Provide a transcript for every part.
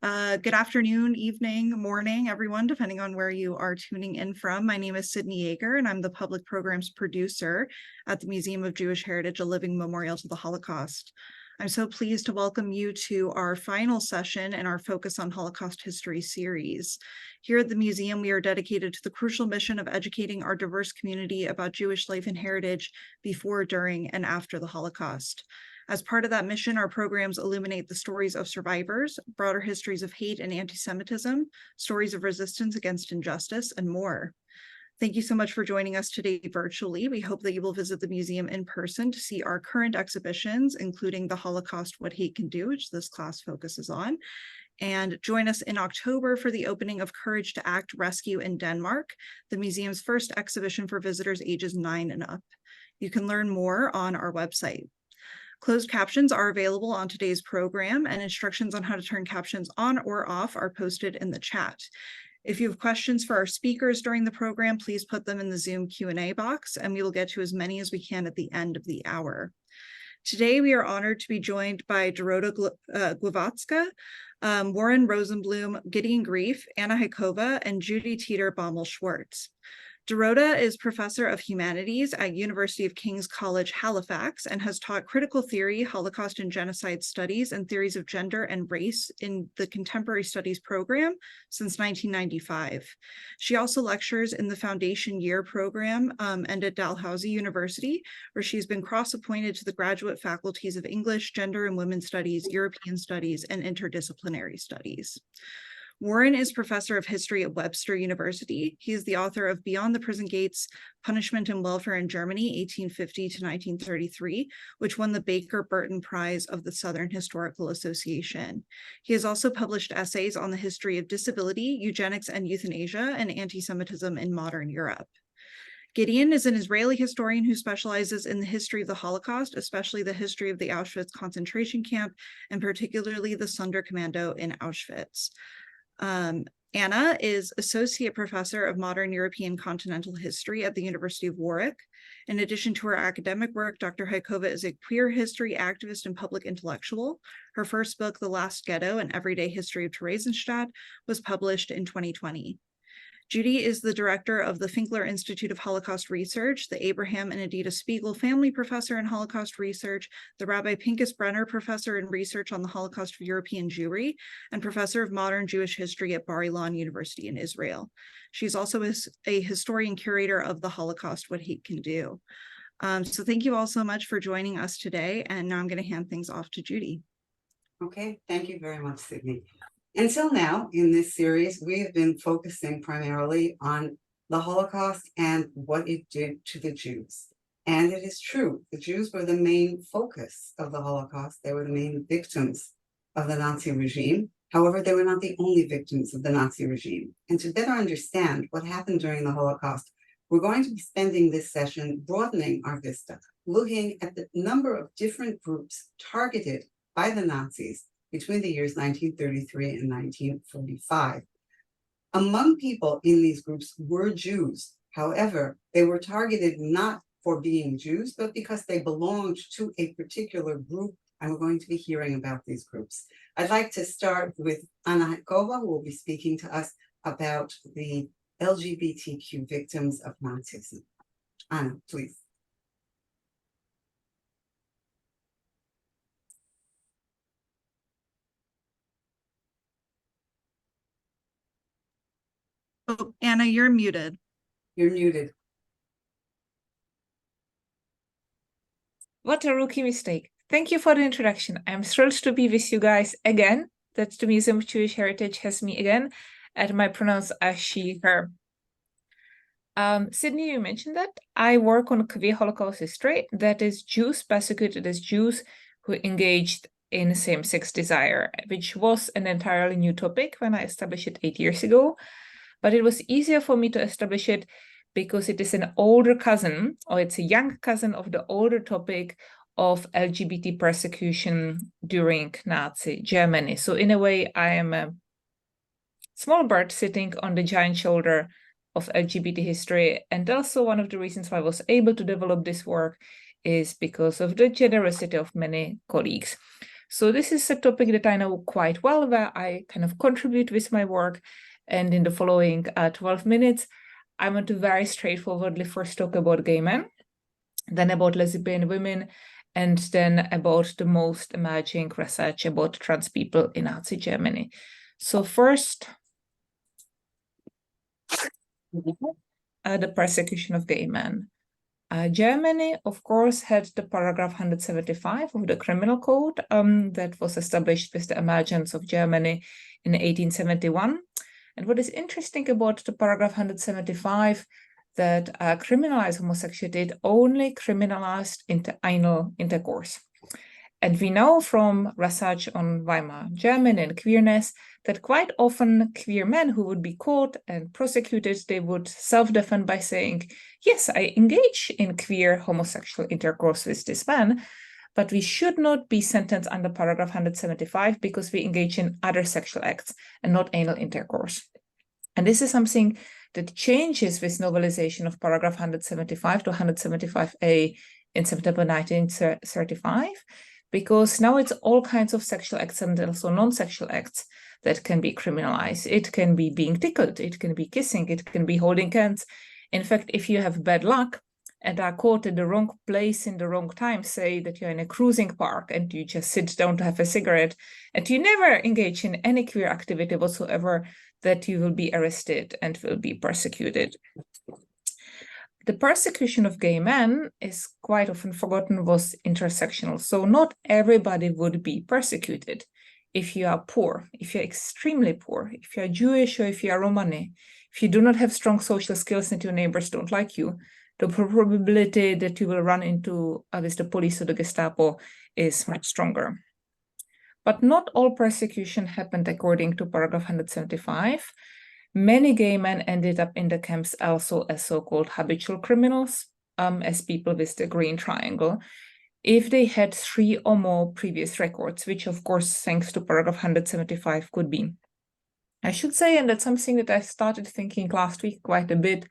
Good afternoon, evening, morning, everyone, depending on where you are tuning in from. My name is Sydney Yeager, and I'm the public programs producer at the Museum of Jewish Heritage, a living memorial to the Holocaust. I'm so pleased to welcome you to our final session in our Focus on Holocaust History series. Here at the museum, we are dedicated to the crucial mission of educating our diverse community about Jewish life and heritage before, during, and after the Holocaust. As part of that mission, our programs illuminate the stories of survivors, broader histories of hate and anti-Semitism, stories of resistance against injustice, and more. Thank you so much for joining us today virtually. We hope that you will visit the museum in person to see our current exhibitions, including the Holocaust, What Hate Can Do, which this class focuses on, and join us in October for the opening of Courage to Act Rescue in Denmark, the museum's first exhibition for visitors ages 9 and up. You can learn more on our website. Closed captions are available on today's program, and instructions on how to turn captions on or off are posted in the chat. If you have questions for our speakers during the program, please put them in the Zoom Q&A box, and we will get to as many as we can at the end of the hour. Today, we are honored to be joined by Dorota Glowacka, Warren Rosenblum, Gideon Greif, Anna Hájková, and Judy Teeter Baumel-Schwartz. Dorota is Professor of Humanities at University of King's College, Halifax, and has taught critical theory, Holocaust and genocide studies, and theories of gender and race in the Contemporary Studies program since 1995. She also lectures in the Foundation Year program and at Dalhousie University, where she's been cross-appointed to the graduate faculties of English, Gender and Women's Studies, European Studies, and Interdisciplinary Studies. Warren is Professor of History at Webster University. He is the author of Beyond the Prison Gates, Punishment and Welfare in Germany, 1850 to 1933, which won the Baker-Burton Prize of the Southern Historical Association. He has also published essays on the history of disability, eugenics and euthanasia, and anti-Semitism in modern Europe. Gideon is an Israeli historian who specializes in the history of the Holocaust, especially the history of the Auschwitz concentration camp, and particularly the Sonderkommando in Auschwitz. Anna is Associate Professor of Modern European Continental History at the University of Warwick. In addition to her academic work, Dr. Hájková is a queer history activist and public intellectual. Her first book, The Last Ghetto, An Everyday History of Theresienstadt, was published in 2020. Judy is the director of the Finkler Institute of Holocaust Research, the Abraham and Adita Spiegel Family Professor in Holocaust Research, the Rabbi Pinchas Brenner Professor in Research on the Holocaust of European Jewry, and Professor of Modern Jewish History at Bar Ilan University in Israel. She's also a historian curator of the Holocaust, What Hate Can Do. So thank you all so much for joining us today, and now I'm going to hand things off to Judy. Okay, thank you very much, Sydney. Until now, in this series, we have been focusing primarily on the Holocaust and what it did to the Jews. And it is true, the Jews were the main focus of the Holocaust. They were the main victims of the Nazi regime. However, they were not the only victims of the Nazi regime. And to better understand what happened during the Holocaust, we're going to be spending this session broadening our vista, looking at the number of different groups targeted by the Nazis between the years 1933 and 1945. Among people in these groups were Jews. However, they were targeted not for being Jews, but because they belonged to a particular group, and we're going to be hearing about these groups. I'd like to start with Anna Hájková, who will be speaking to us about the LGBTQ victims of Nazism. Anna, please. Oh, Anna, you're muted. You're muted. What a rookie mistake. Thank you for the introduction. I'm thrilled to be with you guys again. That the Museum of Jewish Heritage has me again, and my pronouns are she, her. Sydney, you mentioned that. I work on queer Holocaust history, that is Jews persecuted as Jews who engaged in same-sex desire, which was an entirely new topic when I established it 8 years ago. But it was easier for me to establish it because it is an older cousin, or it's a young cousin of the older topic of LGBT persecution during Nazi Germany. So in a way, I am a small bird sitting on the giant shoulder of LGBT history. And also one of the reasons why I was able to develop this work is because of the generosity of many colleagues. So this is a topic that I know quite well, where I kind of contribute with my work. And in the following 12 minutes, I want to very straightforwardly first talk about gay men, then about lesbian women, and then about the most emerging research about trans people in Nazi Germany. So first, the persecution of gay men. Germany, of course, had the paragraph 175 of the Criminal Code that was established with the emergence of Germany in 1871. And what is interesting about the paragraph 175 that criminalized homosexuality, it only criminalized anal intercourse. And we know from research on Weimar Germany and queerness that quite often queer men who would be caught and prosecuted, they would self-defend by saying, yes, I engage in queer homosexual intercourse with this man, but we should not be sentenced under paragraph 175 because we engage in other sexual acts and not anal intercourse. And this is something that changes with novelization of paragraph 175 to 175A in September 1935, because now it's all kinds of sexual acts and also non-sexual acts that can be criminalized. It can be being tickled, it can be kissing, it can be holding hands. In fact, if you have bad luck and are caught in the wrong place in the wrong time, say that you're in a cruising park and you just sit down to have a cigarette and you never engage in any queer activity whatsoever, that you will be arrested and will be persecuted. The persecution of gay men is quite often forgotten was intersectional. So not everybody would be persecuted. If you are poor, if you're extremely poor, if you're Jewish or if you are Romani, if you do not have strong social skills and your neighbors don't like you, the probability that you will run into with the police or the Gestapo is much stronger. But not all persecution happened according to paragraph 175. Many gay men ended up in the camps also as so-called habitual criminals, as people with the green triangle, if they had 3 or more previous records, which of course, thanks to paragraph 175 could be. I should say, and that's something that I started thinking last week quite a bit,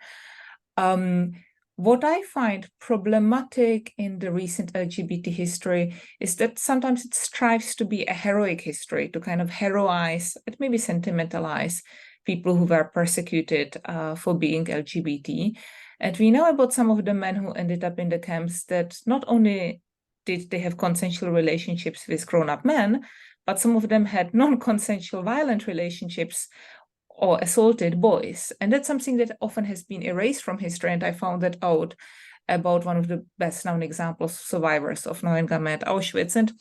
what I find problematic in the recent LGBT history is that sometimes it strives to be a heroic history, to kind of heroize, and maybe sentimentalize people who were persecuted for being LGBT. And we know about some of the men who ended up in the camps that not only did they have consensual relationships with grown-up men, but some of them had non-consensual violent relationships or assaulted boys. And that's something that often has been erased from history. And I found that out about one of the best known examples of survivors of Neuengamme at Auschwitz. And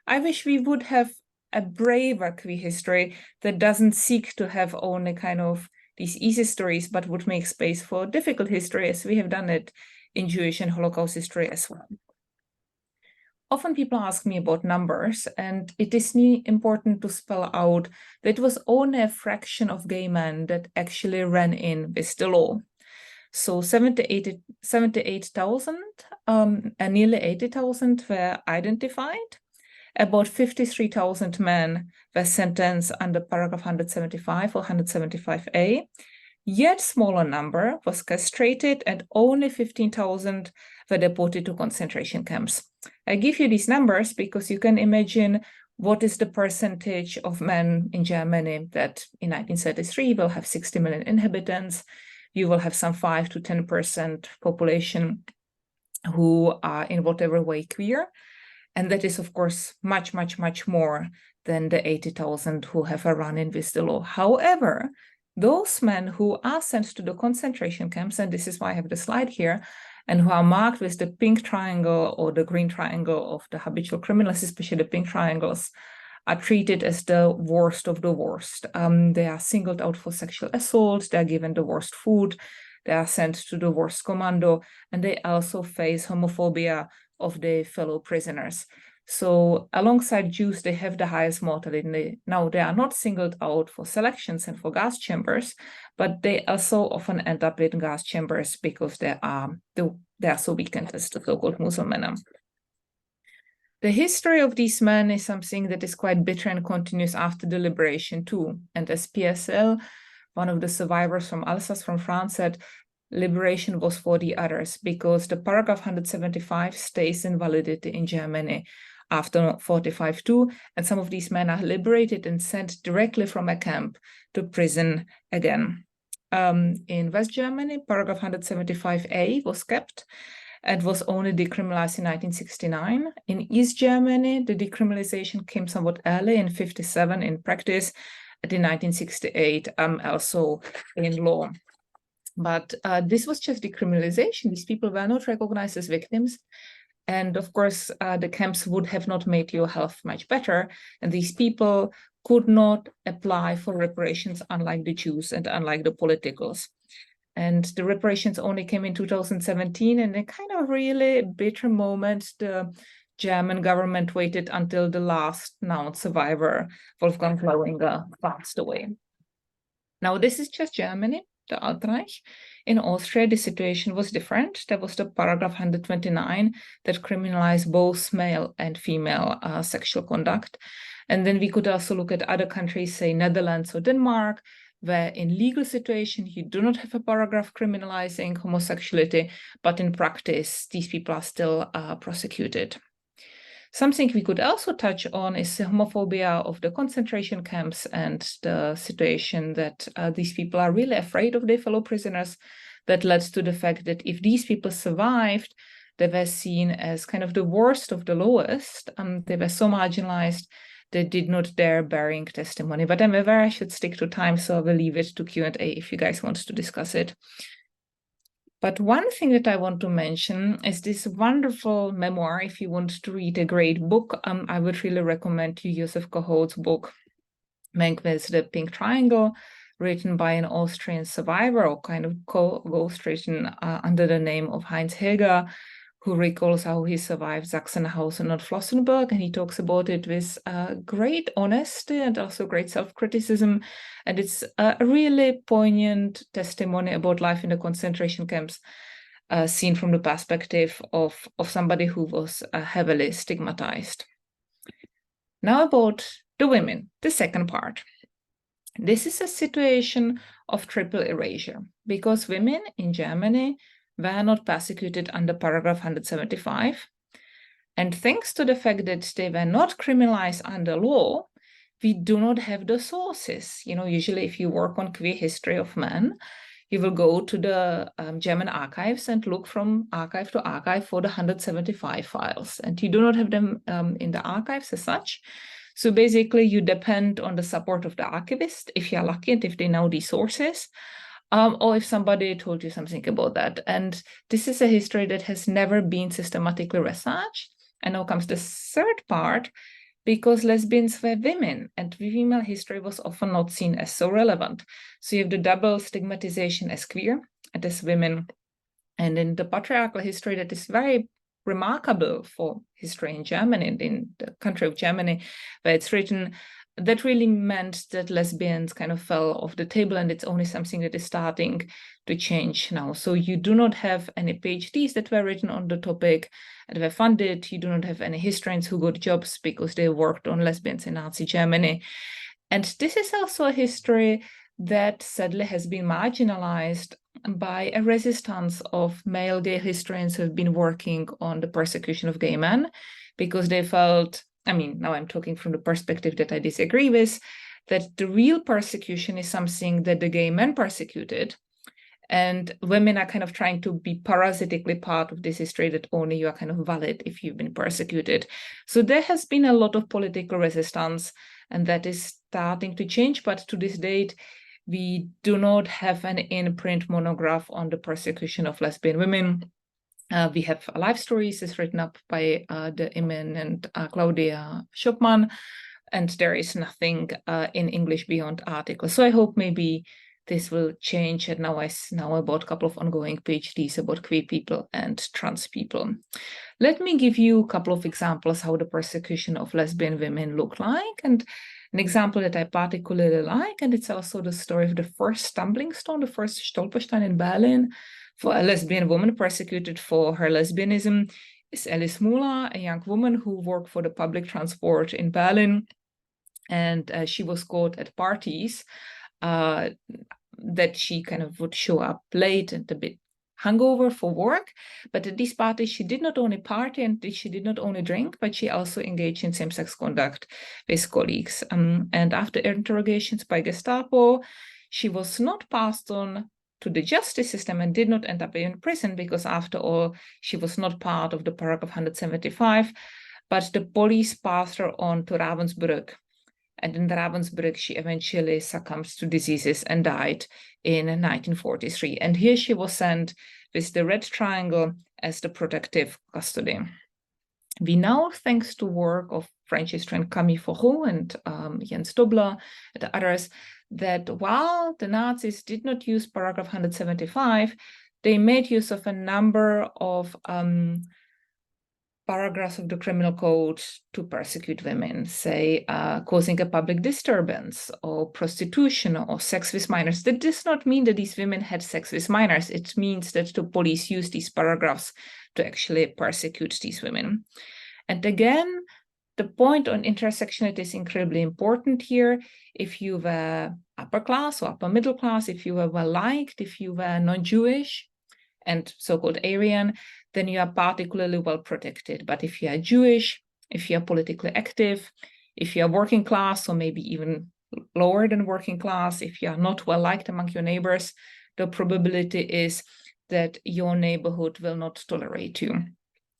I wish we would have a braver queer history that doesn't seek to have only kind of these easy stories, but would make space for difficult history, as we have done it in Jewish and Holocaust history as well. Often people ask me about numbers, and it is important to spell out that it was only a fraction of gay men that actually ran in with the law. So 78,000 and nearly 80,000 were identified. About 53,000 men were sentenced under paragraph 175 or 175A. Yet smaller number was castrated and only 15,000 were deported to concentration camps. I give you these numbers because you can imagine what is the percentage of men in Germany that in 1933 will have 60 million inhabitants. You will have some 5 to 10% population who are in whatever way queer. And that is, of course, much, much, much more than the 80,000 who have a run-in with the law. However, those men who are sent to the concentration camps, and this is why I have the slide here, and who are marked with the pink triangle or the green triangle of the habitual criminals, especially the pink triangles, are treated as the worst of the worst. They are singled out for sexual assault, they are given the worst food, they are sent to the worst commando, and they also face homophobia of the fellow prisoners. So alongside Jews, they have the highest mortality. Now, they are not singled out for selections and for gas chambers, but they also often end up in gas chambers because they are so weakened as the so-called Muselmänner. The history of these men is something that is quite bitter and continues after the liberation too. And as PSL, one of the survivors from Alsace from France, said, liberation was for the others because the paragraph 175 stays in validity in Germany after 45 too. And some of these men are liberated and sent directly from a camp to prison again. In West Germany, paragraph 175A was kept and was only decriminalized in 1969. In East Germany, the decriminalization came somewhat early in 1957 in practice, and in 1968 also in law. But this was just decriminalization. These people were not recognized as victims. And of course, the camps would have not made your health much better. And these people could not apply for reparations, unlike the Jews and unlike the politicals. And the reparations only came in 2017, and in kind of really bitter moment, the German government waited until the last known survivor, Wolfgang Glowacka, passed away. Now, this is just Germany, the Altreich. In Austria, the situation was different. There was the paragraph 129 that criminalized both male and female sexual conduct. And then we could also look at other countries, say Netherlands or Denmark, where in legal situation, you do not have a paragraph criminalizing homosexuality, but in practice, these people are still prosecuted. Something we could also touch on is the homophobia of the concentration camps and the situation that these people are really afraid of their fellow prisoners. That led to the fact that if these people survived, they were seen as kind of the worst of the lowest. They were so marginalized, they did not dare bearing testimony. But I'm aware I should stick to time, so I will leave it to Q&A if you guys want to discuss it. But one thing that I want to mention is this wonderful memoir. If you want to read a great book, I would really recommend you Josef Kohout's book, Man with the Pink Triangle, written by an Austrian survivor, or kind of co-ghostwritten under the name of Heinz Hilger, who recalls how he survived Sachsenhausen and Flossenburg, and he talks about it with great honesty and also great self-criticism. And it's a really poignant testimony about life in the concentration camps, seen from the perspective of somebody who was heavily stigmatized. Now about the women, the second part. This is a situation of triple erasure, because women in Germany were not persecuted under paragraph 175. And thanks to the fact that they were not criminalized under law, we do not have the sources. You know, usually if you work on queer history of men, you will go to the German archives and look from archive to archive for the 175 files. And you do not have them in the archives as such. So basically, you depend on the support of the archivist, if you're lucky and if they know these sources, or if somebody told you something about that. And this is a history that has never been systematically researched. And now comes the third part, because lesbians were women and female history was often not seen as so relevant. So you have the double stigmatization as queer and as women. And in the patriarchal history that is very remarkable for history in Germany and in the country of Germany, where it's written, that really meant that lesbians kind of fell off the table, and it's only something that is starting to change now. So you do not have any PhDs that were written on the topic and were funded. You do not have any historians who got jobs because they worked on lesbians in Nazi Germany. And this is also a history that sadly has been marginalized by a resistance of male gay historians who have been working on the persecution of gay men, because they felt, I mean, now I'm talking from the perspective that I disagree with, that the real persecution is something that the gay men persecuted, and women are kind of trying to be parasitically part of this history, that only you are kind of valid if you've been persecuted. So there has been a lot of political resistance, and that is starting to change. But to this date, we do not have an in-print monograph on the persecution of lesbian women. We have life stories is written up by the Imen and Claudia Schopman, and there is nothing in English beyond articles. So I hope maybe this will change, and now I know about a couple of ongoing PhDs about queer people and trans people. Let me give you a couple of examples how the persecution of lesbian women look like, and an example that I particularly like, and it's also the story of the first stumbling stone, the first Stolperstein in Berlin for a lesbian woman persecuted for her lesbianism, is Alice Muller, a young woman who worked for the public transport in Berlin, and she was caught at parties that she kind of would show up late and a bit hungover for work, but at these parties, she did not only party and she did not only drink, but she also engaged in same-sex conduct with colleagues. And after interrogations by Gestapo, she was not passed on to the justice system and did not end up in prison because, after all, she was not part of the paragraph 175, but the police passed her on to Ravensbrück. And in Ravensbrück, she eventually succumbed to diseases and died in 1943. And here she was sent with the red triangle as the protective custody. We know, thanks to work of French historian Camille Fauroux and Jens Dobler and others, that while the Nazis did not use paragraph 175, they made use of a number of paragraphs of the criminal code to persecute women, say causing a public disturbance or prostitution or sex with minors. That does not mean that these women had sex with minors. It means that the police used these paragraphs to actually persecute these women. And again, the point on intersectionality is incredibly important here. If you were upper class or upper middle class, if you were well-liked, if you were non-Jewish and so-called Aryan, then you are particularly well protected. But if you are Jewish, if you are politically active, if you are working class or maybe even lower than working class, if you are not well-liked among your neighbors, the probability is that your neighborhood will not tolerate you.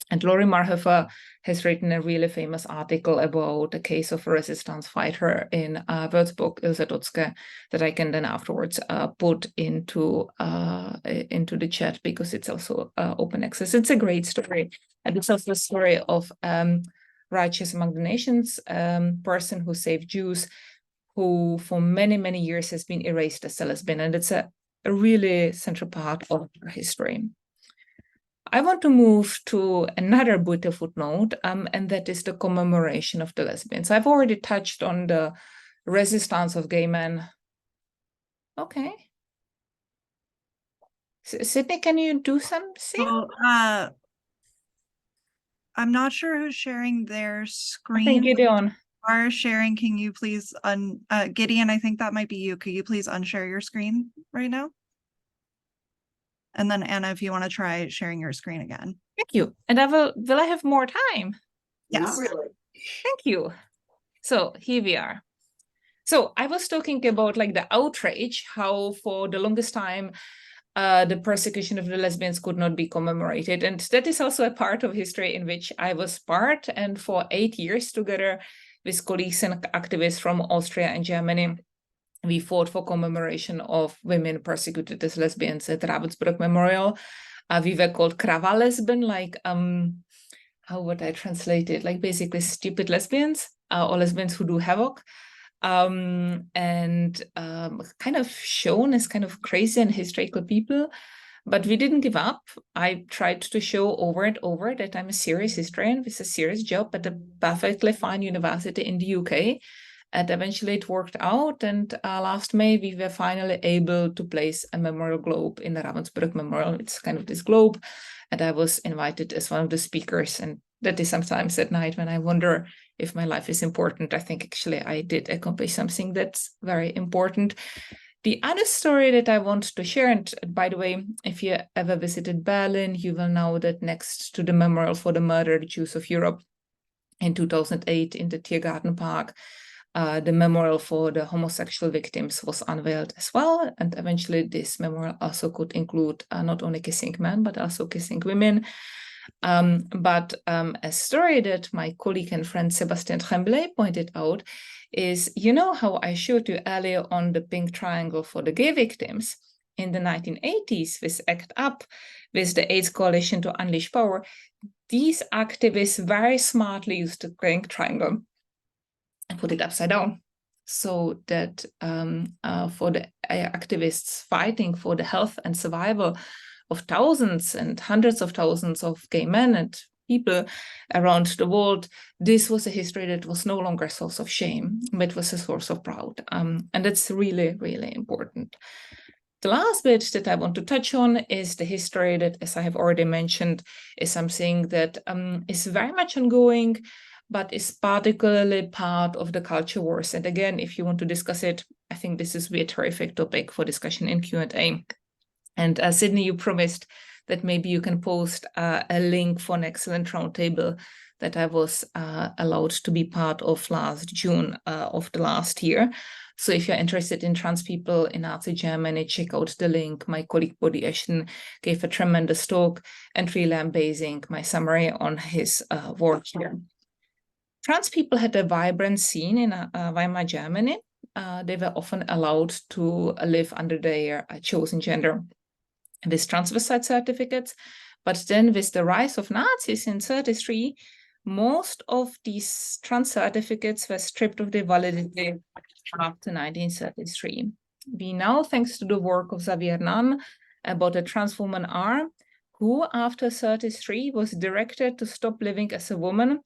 And Lori Marhoefer has written a really famous article about the case of a resistance fighter in Würzburg, Ilse Dotzke, that I can then afterwards put into the chat because it's also open access. It's a great story. And it's also a story of Righteous Among the Nations, person who saved Jews, who for many, many years has been erased as a lesbian. And it's a really central part of her history. I want to move to another beautiful footnote, and that is the commemoration of the lesbians. I've already touched on the resistance of gay men. Okay. Sydney, can you do something? Well, I'm not sure who's sharing their I think screen. Gideon. Are sharing, can you please Gideon, I think that might be you. Could you please unshare your screen right now? And then Anna, if you want to try sharing your screen again. Thank you. And will I have more time? Yes. Not really. Thank you. So here we are. So I was talking about like the outrage, how for the longest time the persecution of the lesbians could not be commemorated. And that is also a part of history in which I was part. And for 8 years together with colleagues and activists from Austria and Germany, we fought for commemoration of women persecuted as lesbians at Ravensbrück Memorial. We were called Krawallesben, like, how would I translate it? Like basically stupid lesbians or lesbians who do havoc. And kind of shown as kind of crazy and hysterical people. But we didn't give up. I tried to show over and over that I'm a serious historian with a serious job at a perfectly fine university in the UK. And eventually it worked out. And last May, we were finally able to place a memorial globe in the Ravensbrück Memorial. It's kind of this globe. And I was invited as one of the speakers. And that is sometimes at night when I wonder if my life is important. I think actually I did accomplish something that's very important. The other story that I want to share, and by the way, if you ever visited Berlin, you will know that next to the Memorial for the Murdered Jews of Europe in 2008 in the Tiergarten Park, the memorial for the homosexual victims was unveiled as well. And eventually this memorial also could include not only kissing men, but also kissing women. But a story that my colleague and friend Sebastian Tremblay pointed out is, you know how I showed you earlier on the pink triangle for the gay victims? In the 1980s, with ACT UP, with the AIDS Coalition to Unleash Power, these activists very smartly used the pink triangle and put it upside down, so that for the activists fighting for the health and survival of thousands and hundreds of thousands of gay men and people around the world, this was a history that was no longer a source of shame, but was a source of pride. And that's really, really important. The last bit that I want to touch on is the history that, as I have already mentioned, is something that is very much ongoing, but is particularly part of the culture wars. And again, if you want to discuss it, I think this is a terrific topic for discussion in Q&A. And Sydney, you promised that maybe you can post a link for an excellent roundtable that I was allowed to be part of last June of the last year. So if you're interested in trans people in Nazi Germany, check out the link. My colleague Bodhi Ashton gave a tremendous talk, and really I'm basing my summary on his work here. Trans people had a vibrant scene in Weimar Germany. They were often allowed to live under their chosen gender with transvestite certificates. But then with the rise of Nazis in 1933, most of these trans certificates were stripped of their validity after 1933. We know, thanks to the work of Xavier Nunn, about a trans woman R, who after 1933 was directed to stop living as a woman,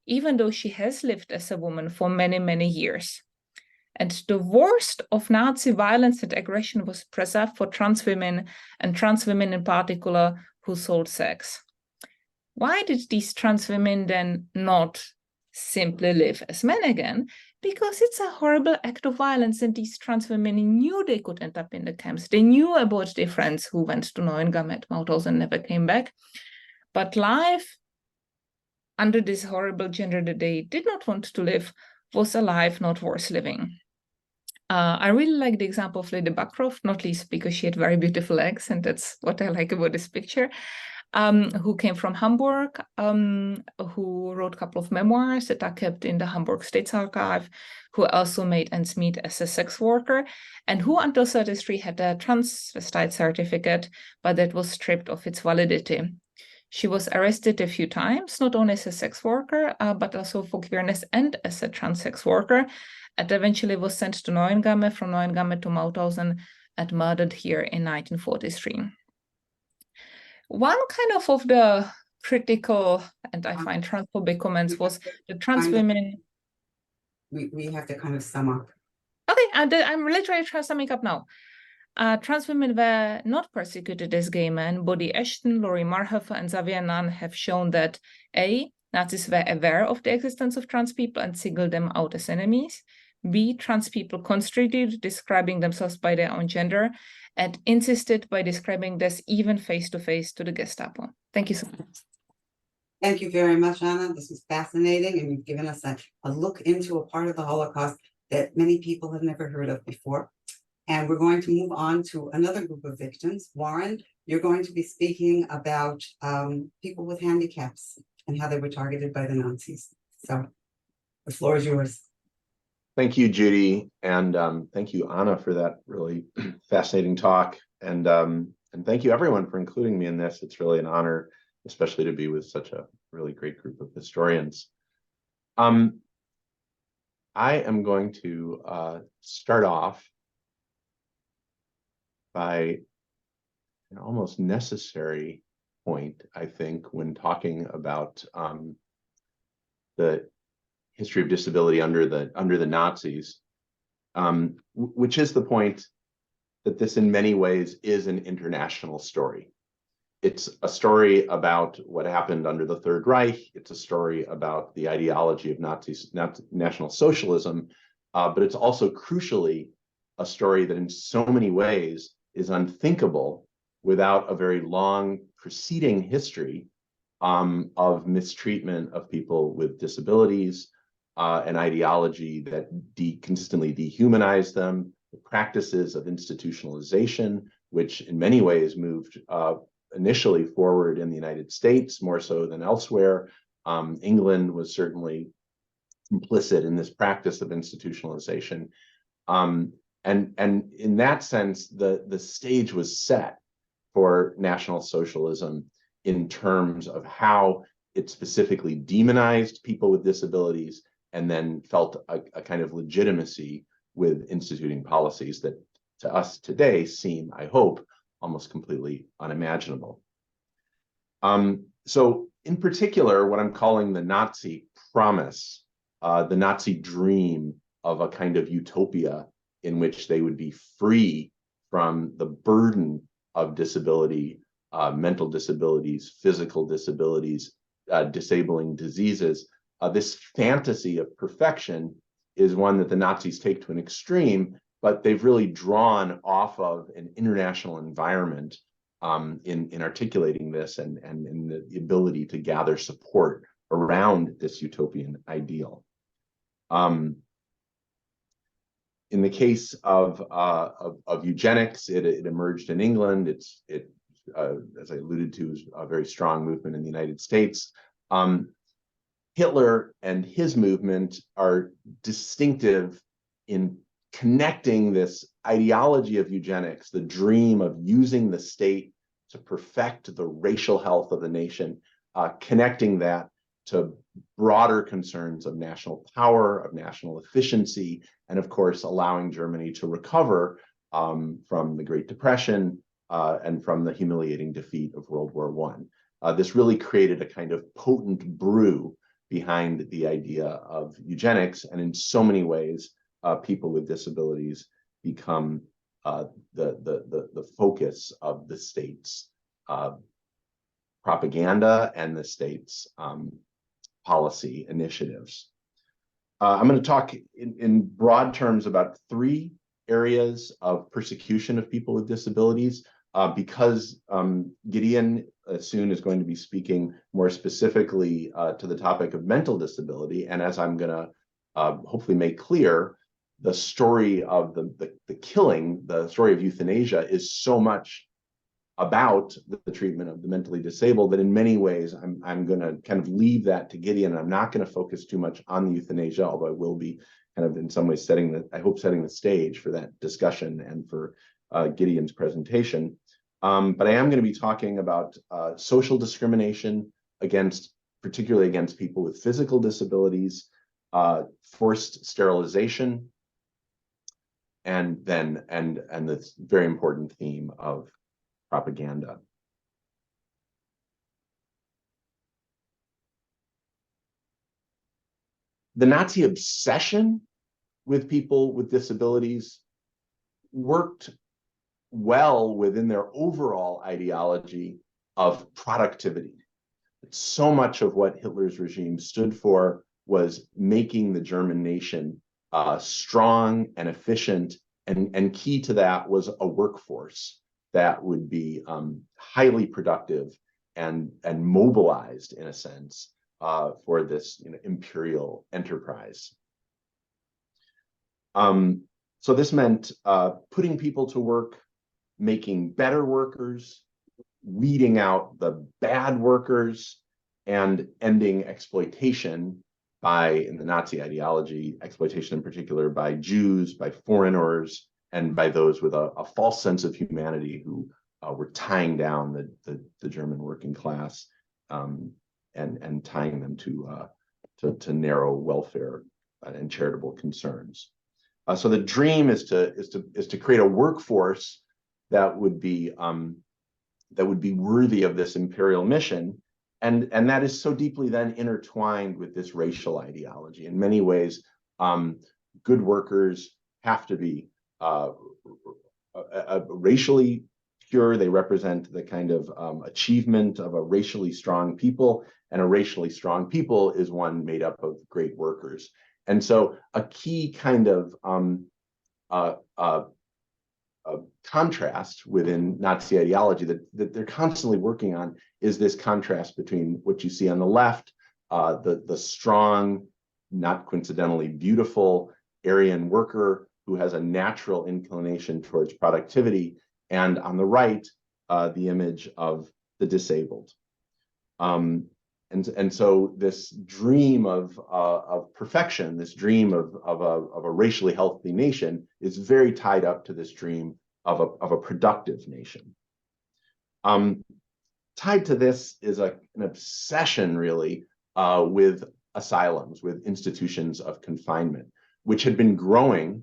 even though she has lived as a woman for many, many years. And the worst of Nazi violence and aggression was preserved for trans women, and trans women in particular, who sold sex. Why did these trans women then not simply live as men again? Because it's a horrible act of violence, and these trans women knew they could end up in the camps. They knew about their friends who went to Neuengamme at Mauthausen and never came back. But life under this horrible gender that they did not want to live was a life not worth living. I really like the example of Lady Backcroft, not least because she had very beautiful legs, and that's what I like about this picture, who came from Hamburg, who wrote a couple of memoirs that are kept in the Hamburg States Archive, who also made ends meet as a sex worker, and who until 1933 had a transvestite certificate, but that was stripped of its validity. She was arrested a few times, not only as a sex worker, but also for queerness and as a trans sex worker, and eventually was sent to Neuengamme, from Neuengamme to Mauthausen, and murdered here in 1943. One kind of the critical, and I find transphobic comments, was the trans women. We have to kind of sum up. Okay, I'm literally summing up now. Trans women were not persecuted as gay men. Bodhi Ashton, Laurie Marhofer, and Xavier Nunn have shown that A, Nazis were aware of the existence of trans people and singled them out as enemies. B, trans people constituted describing themselves by their own gender and insisted by describing this even face-to-face to the Gestapo. Thank you so much. Thank you very much, Anna. This was fascinating, and you've given us a look into a part of the Holocaust that many people have never heard of before. And we're going to move on to another group of victims. Warren, you're going to be speaking about people with handicaps and how they were targeted by the Nazis. So the floor is yours. Thank you, Judy, and thank you, Anna, for that really fascinating talk. And thank you, everyone, for including me in this. It's really an honor, especially to be with such a really great group of historians. I am going to start off by an almost necessary point, I think, when talking about the history of disability under the Nazis, which is the point that this in many ways is an international story. It's a story about what happened under the Third Reich. It's a story about the ideology of National Socialism, but it's also crucially a story that in so many ways is unthinkable without a very long preceding history of mistreatment of people with disabilities, an ideology that consistently dehumanized them, the practices of institutionalization, which in many ways moved initially forward in the United States more so than elsewhere. England was certainly complicit in this practice of institutionalization. And in that sense, the stage was set for National Socialism in terms of how it specifically demonized people with disabilities and then felt a kind of legitimacy with instituting policies that to us today seem, I hope, almost completely unimaginable. So in particular, what I'm calling the Nazi promise, the Nazi dream of a kind of utopia in which they would be free from the burden of disability, mental disabilities, physical disabilities, disabling diseases. This fantasy of perfection is one that the Nazis take to an extreme, but they've really drawn off of an international environment in articulating this and in the ability to gather support around this utopian ideal. In the case of eugenics, it emerged in England. As I alluded to, is a very strong movement in the United States. Hitler and his movement are distinctive in connecting this ideology of eugenics, the dream of using the state to perfect the racial health of the nation, connecting that to broader concerns of national power, of national efficiency, and of course, allowing Germany to recover from the Great Depression and from the humiliating defeat of World War I. This really created a kind of potent brew behind the idea of eugenics, and in so many ways, people with disabilities become the focus of the state's propaganda and the state's policy initiatives. I'm going to talk in broad terms about 3 areas of persecution of people with disabilities, because Gideon soon is going to be speaking more specifically to the topic of mental disability. And as I'm going to hopefully make clear, the story of the killing, the story of euthanasia, is so much about the treatment of the mentally disabled that in many ways I'm going to kind of leave that to Gideon. I'm not going to focus too much on the euthanasia, although I will be kind of in some ways setting the stage for that discussion and for Gideon's presentation. But I am going to be talking about social discrimination particularly against people with physical disabilities, forced sterilization, and this very important theme of propaganda. The Nazi obsession with people with disabilities worked well within their overall ideology of productivity. So much of what Hitler's regime stood for was making the German nation strong and efficient, and key to that was a workforce that would be highly productive and mobilized, in a sense, for this imperial enterprise. So this meant putting people to work, making better workers, weeding out the bad workers, and ending exploitation in the Nazi ideology, exploitation in particular by Jews, by foreigners, and by those with a false sense of humanity who were tying down the German working class and tying them to narrow welfare and charitable concerns. So the dream is to create a workforce that would be worthy of this imperial mission, and that is so deeply then intertwined with this racial ideology. In many ways, good workers have to be racially pure. They represent the kind of achievement of a racially strong people, and a racially strong people is one made up of great workers. And so a key kind of contrast within Nazi ideology that they're constantly working on is this contrast between what you see on the left, the strong, not coincidentally beautiful Aryan worker who has a natural inclination towards productivity, and on the right, the image of the disabled. And so this dream of perfection, this dream of a racially healthy nation, is very tied up to this dream of a productive nation. Tied to this is an obsession, really, with asylums, with institutions of confinement, which had been growing.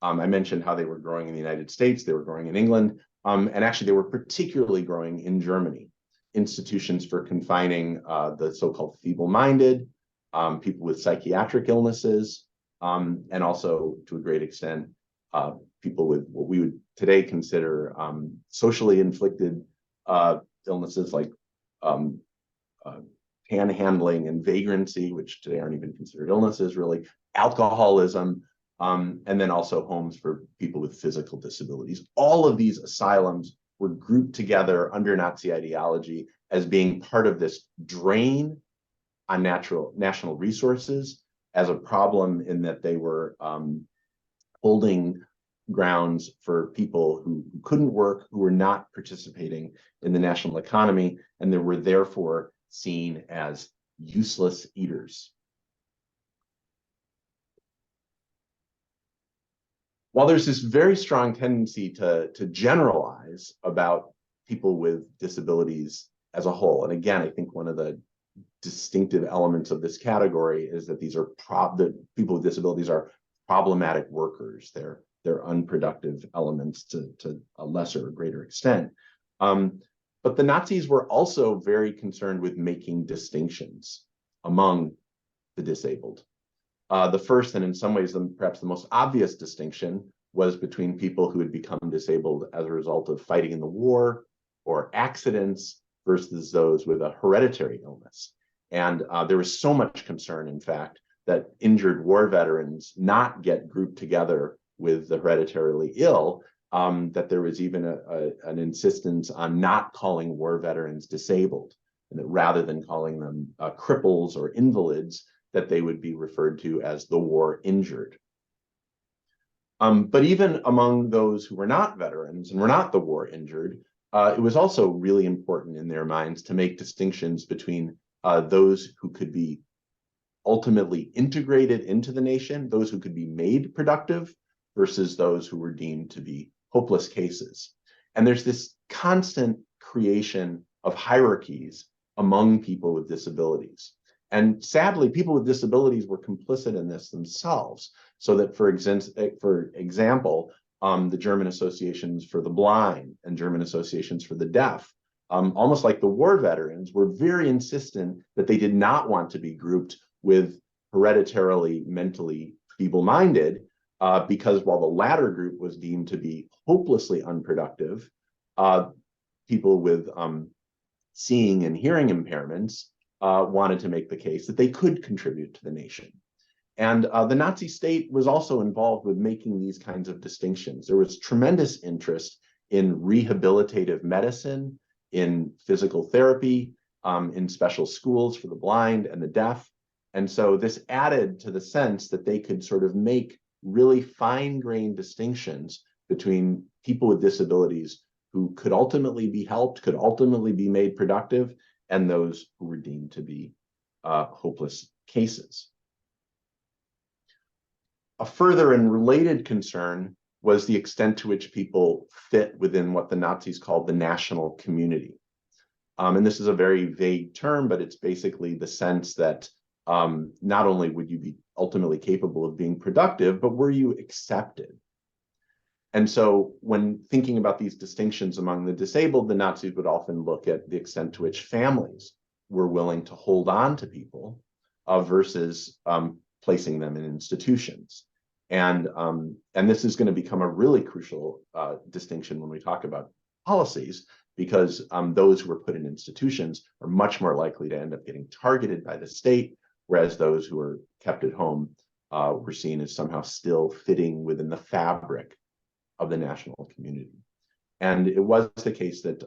I mentioned how they were growing in the United States, they were growing in England, and actually they were particularly growing in Germany. Institutions for confining the so-called feeble-minded, people with psychiatric illnesses, and also, to a great extent, people with what we would today consider socially inflicted illnesses like panhandling and vagrancy, which today aren't even considered illnesses, really, alcoholism, and then also homes for people with physical disabilities. All of these asylums were grouped together under Nazi ideology as being part of this drain on national resources, as a problem in that they were holding grounds for people who couldn't work, who were not participating in the national economy, and they were therefore seen as useless eaters. While there's this very strong tendency to generalize about people with disabilities as a whole, and again, I think one of the distinctive elements of this category is that these are that people with disabilities are problematic workers. They're unproductive elements to a lesser or greater extent. But the Nazis were also very concerned with making distinctions among the disabled. The first, and in some ways perhaps the most obvious distinction, was between people who had become disabled as a result of fighting in the war or accidents versus those with a hereditary illness. And there was so much concern, in fact, that injured war veterans not get grouped together with the hereditarily ill, that there was even an insistence on not calling war veterans disabled, and that rather than calling them cripples or invalids, that they would be referred to as the war injured. But even among those who were not veterans and were not the war injured, it was also really important in their minds to make distinctions between those who could be ultimately integrated into the nation, those who could be made productive, versus those who were deemed to be hopeless cases. And there's this constant creation of hierarchies among people with disabilities. And sadly, people with disabilities were complicit in this themselves. So that, for example, the German associations for the blind and German associations for the deaf, almost like the war veterans, were very insistent that they did not want to be grouped with hereditarily mentally feeble-minded, because while the latter group was deemed to be hopelessly unproductive, people with seeing and hearing impairments wanted to make the case that they could contribute to the nation. And the Nazi state was also involved with making these kinds of distinctions. There was tremendous interest in rehabilitative medicine, in physical therapy, in special schools for the blind and the deaf. And so this added to the sense that they could sort of make really fine-grained distinctions between people with disabilities who could ultimately be helped, could ultimately be made productive, and those who were deemed to be hopeless cases. A further and related concern was the extent to which people fit within what the Nazis called the national community. And this is a very vague term, but it's basically the sense that not only would you be ultimately capable of being productive, but were you accepted? And so when thinking about these distinctions among the disabled, the Nazis would often look at the extent to which families were willing to hold on to people versus placing them in institutions. And this is going to become a really crucial distinction when we talk about policies, because those who are put in institutions are much more likely to end up getting targeted by the state, whereas those who are kept at home were seen as somehow still fitting within the fabric of the national community. And it was the case that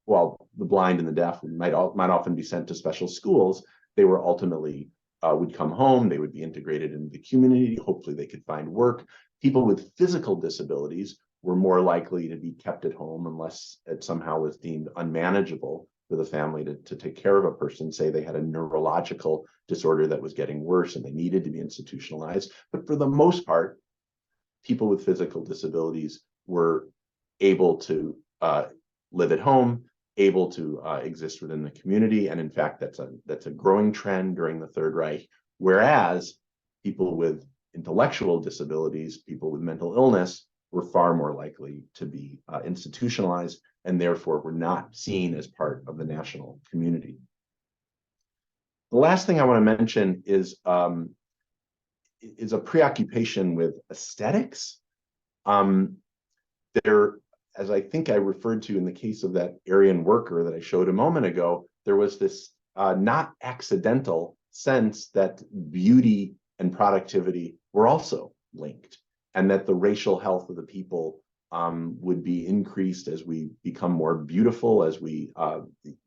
while the blind and the deaf might often be sent to special schools, they were ultimately would come home, they would be integrated into the community, hopefully they could find work. People with physical disabilities were more likely to be kept at home unless it somehow was deemed unmanageable for the family to take care of a person. Say they had a neurological disorder that was getting worse and they needed to be institutionalized. But for the most part, people with physical disabilities were able to live at home, able to exist within the community. And in fact, that's a growing trend during the Third Reich, whereas people with intellectual disabilities, people with mental illness, were far more likely to be institutionalized and therefore were not seen as part of the national community. The last thing I want to mention is a preoccupation with aesthetics. There, as I think I referred to in the case of that Aryan worker that I showed a moment ago, there was this not accidental sense that beauty and productivity were also linked, and that the racial health of the people would be increased as we become more beautiful, as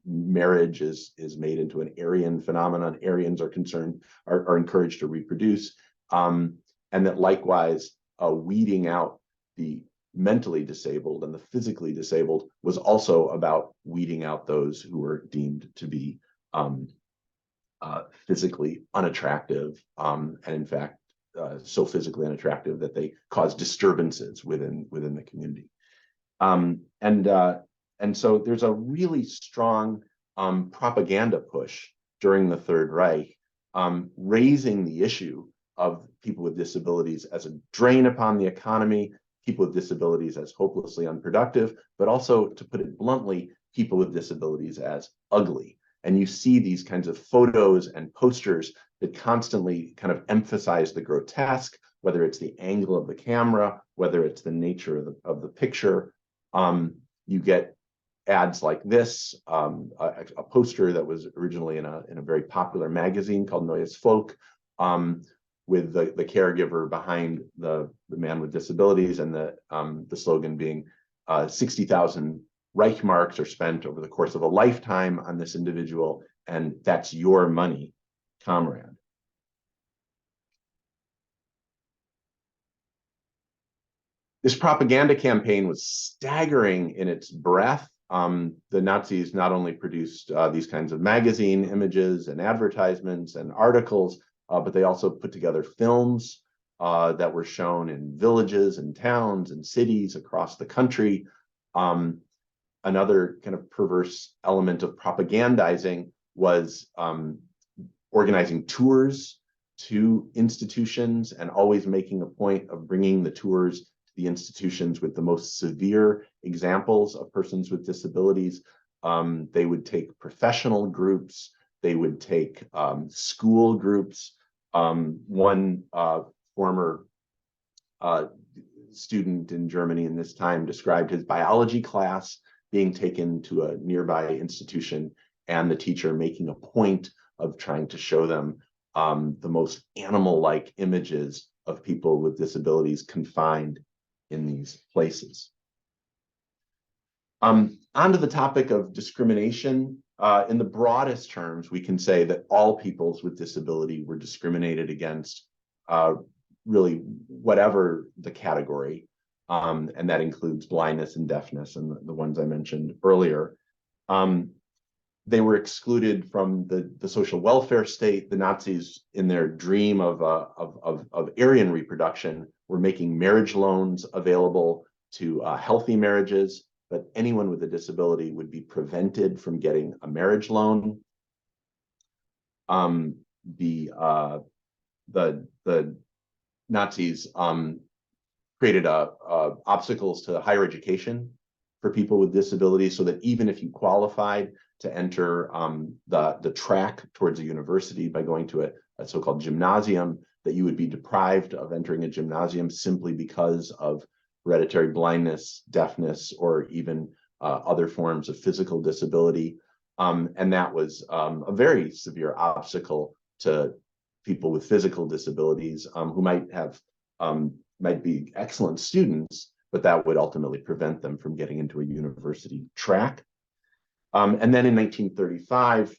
marriage is made into an Aryan phenomenon. Aryans are encouraged to reproduce, and that likewise weeding out the mentally disabled and the physically disabled was also about weeding out those who were deemed to be physically unattractive, and in fact so physically unattractive that they cause disturbances within the community. And so there's a really strong propaganda push during the Third Reich, raising the issue of people with disabilities as a drain upon the economy, people with disabilities as hopelessly unproductive, but also, to put it bluntly, people with disabilities as ugly. And you see these kinds of photos and posters that constantly kind of emphasize the grotesque, whether it's the angle of the camera, whether it's the nature of the picture. You get ads like this, a poster that was originally in a very popular magazine called Neues Volk, with the caregiver behind the man with disabilities, and the slogan being 60,000 Reichmarks are spent over the course of a lifetime on this individual, and that's your money, comrade. This propaganda campaign was staggering in its breadth. The Nazis not only produced these kinds of magazine images and advertisements and articles, but they also put together films that were shown in villages and towns and cities across the country. Another kind of perverse element of propagandizing was organizing tours to institutions and always making a point of bringing the tours to the institutions with the most severe examples of persons with disabilities. They would take professional groups, they would take school groups. One former student in Germany in this time described his biology class being taken to a nearby institution and the teacher making a point of trying to show them the most animal-like images of people with disabilities confined in these places. Onto the topic of discrimination. In the broadest terms, we can say that all peoples with disability were discriminated against, really whatever the category, and that includes blindness and deafness and the ones I mentioned earlier. They were excluded from the social welfare state. The Nazis, in their dream of Aryan reproduction, were making marriage loans available to healthy marriages, but anyone with a disability would be prevented from getting a marriage loan. The Nazis created obstacles to higher education for people with disabilities, so that even if you qualified to enter the track towards a university by going to a so-called gymnasium, that you would be deprived of entering a gymnasium simply because of hereditary blindness, deafness, or even other forms of physical disability. And that was a very severe obstacle to people with physical disabilities who might be excellent students, but that would ultimately prevent them from getting into a university track. And then in 1935,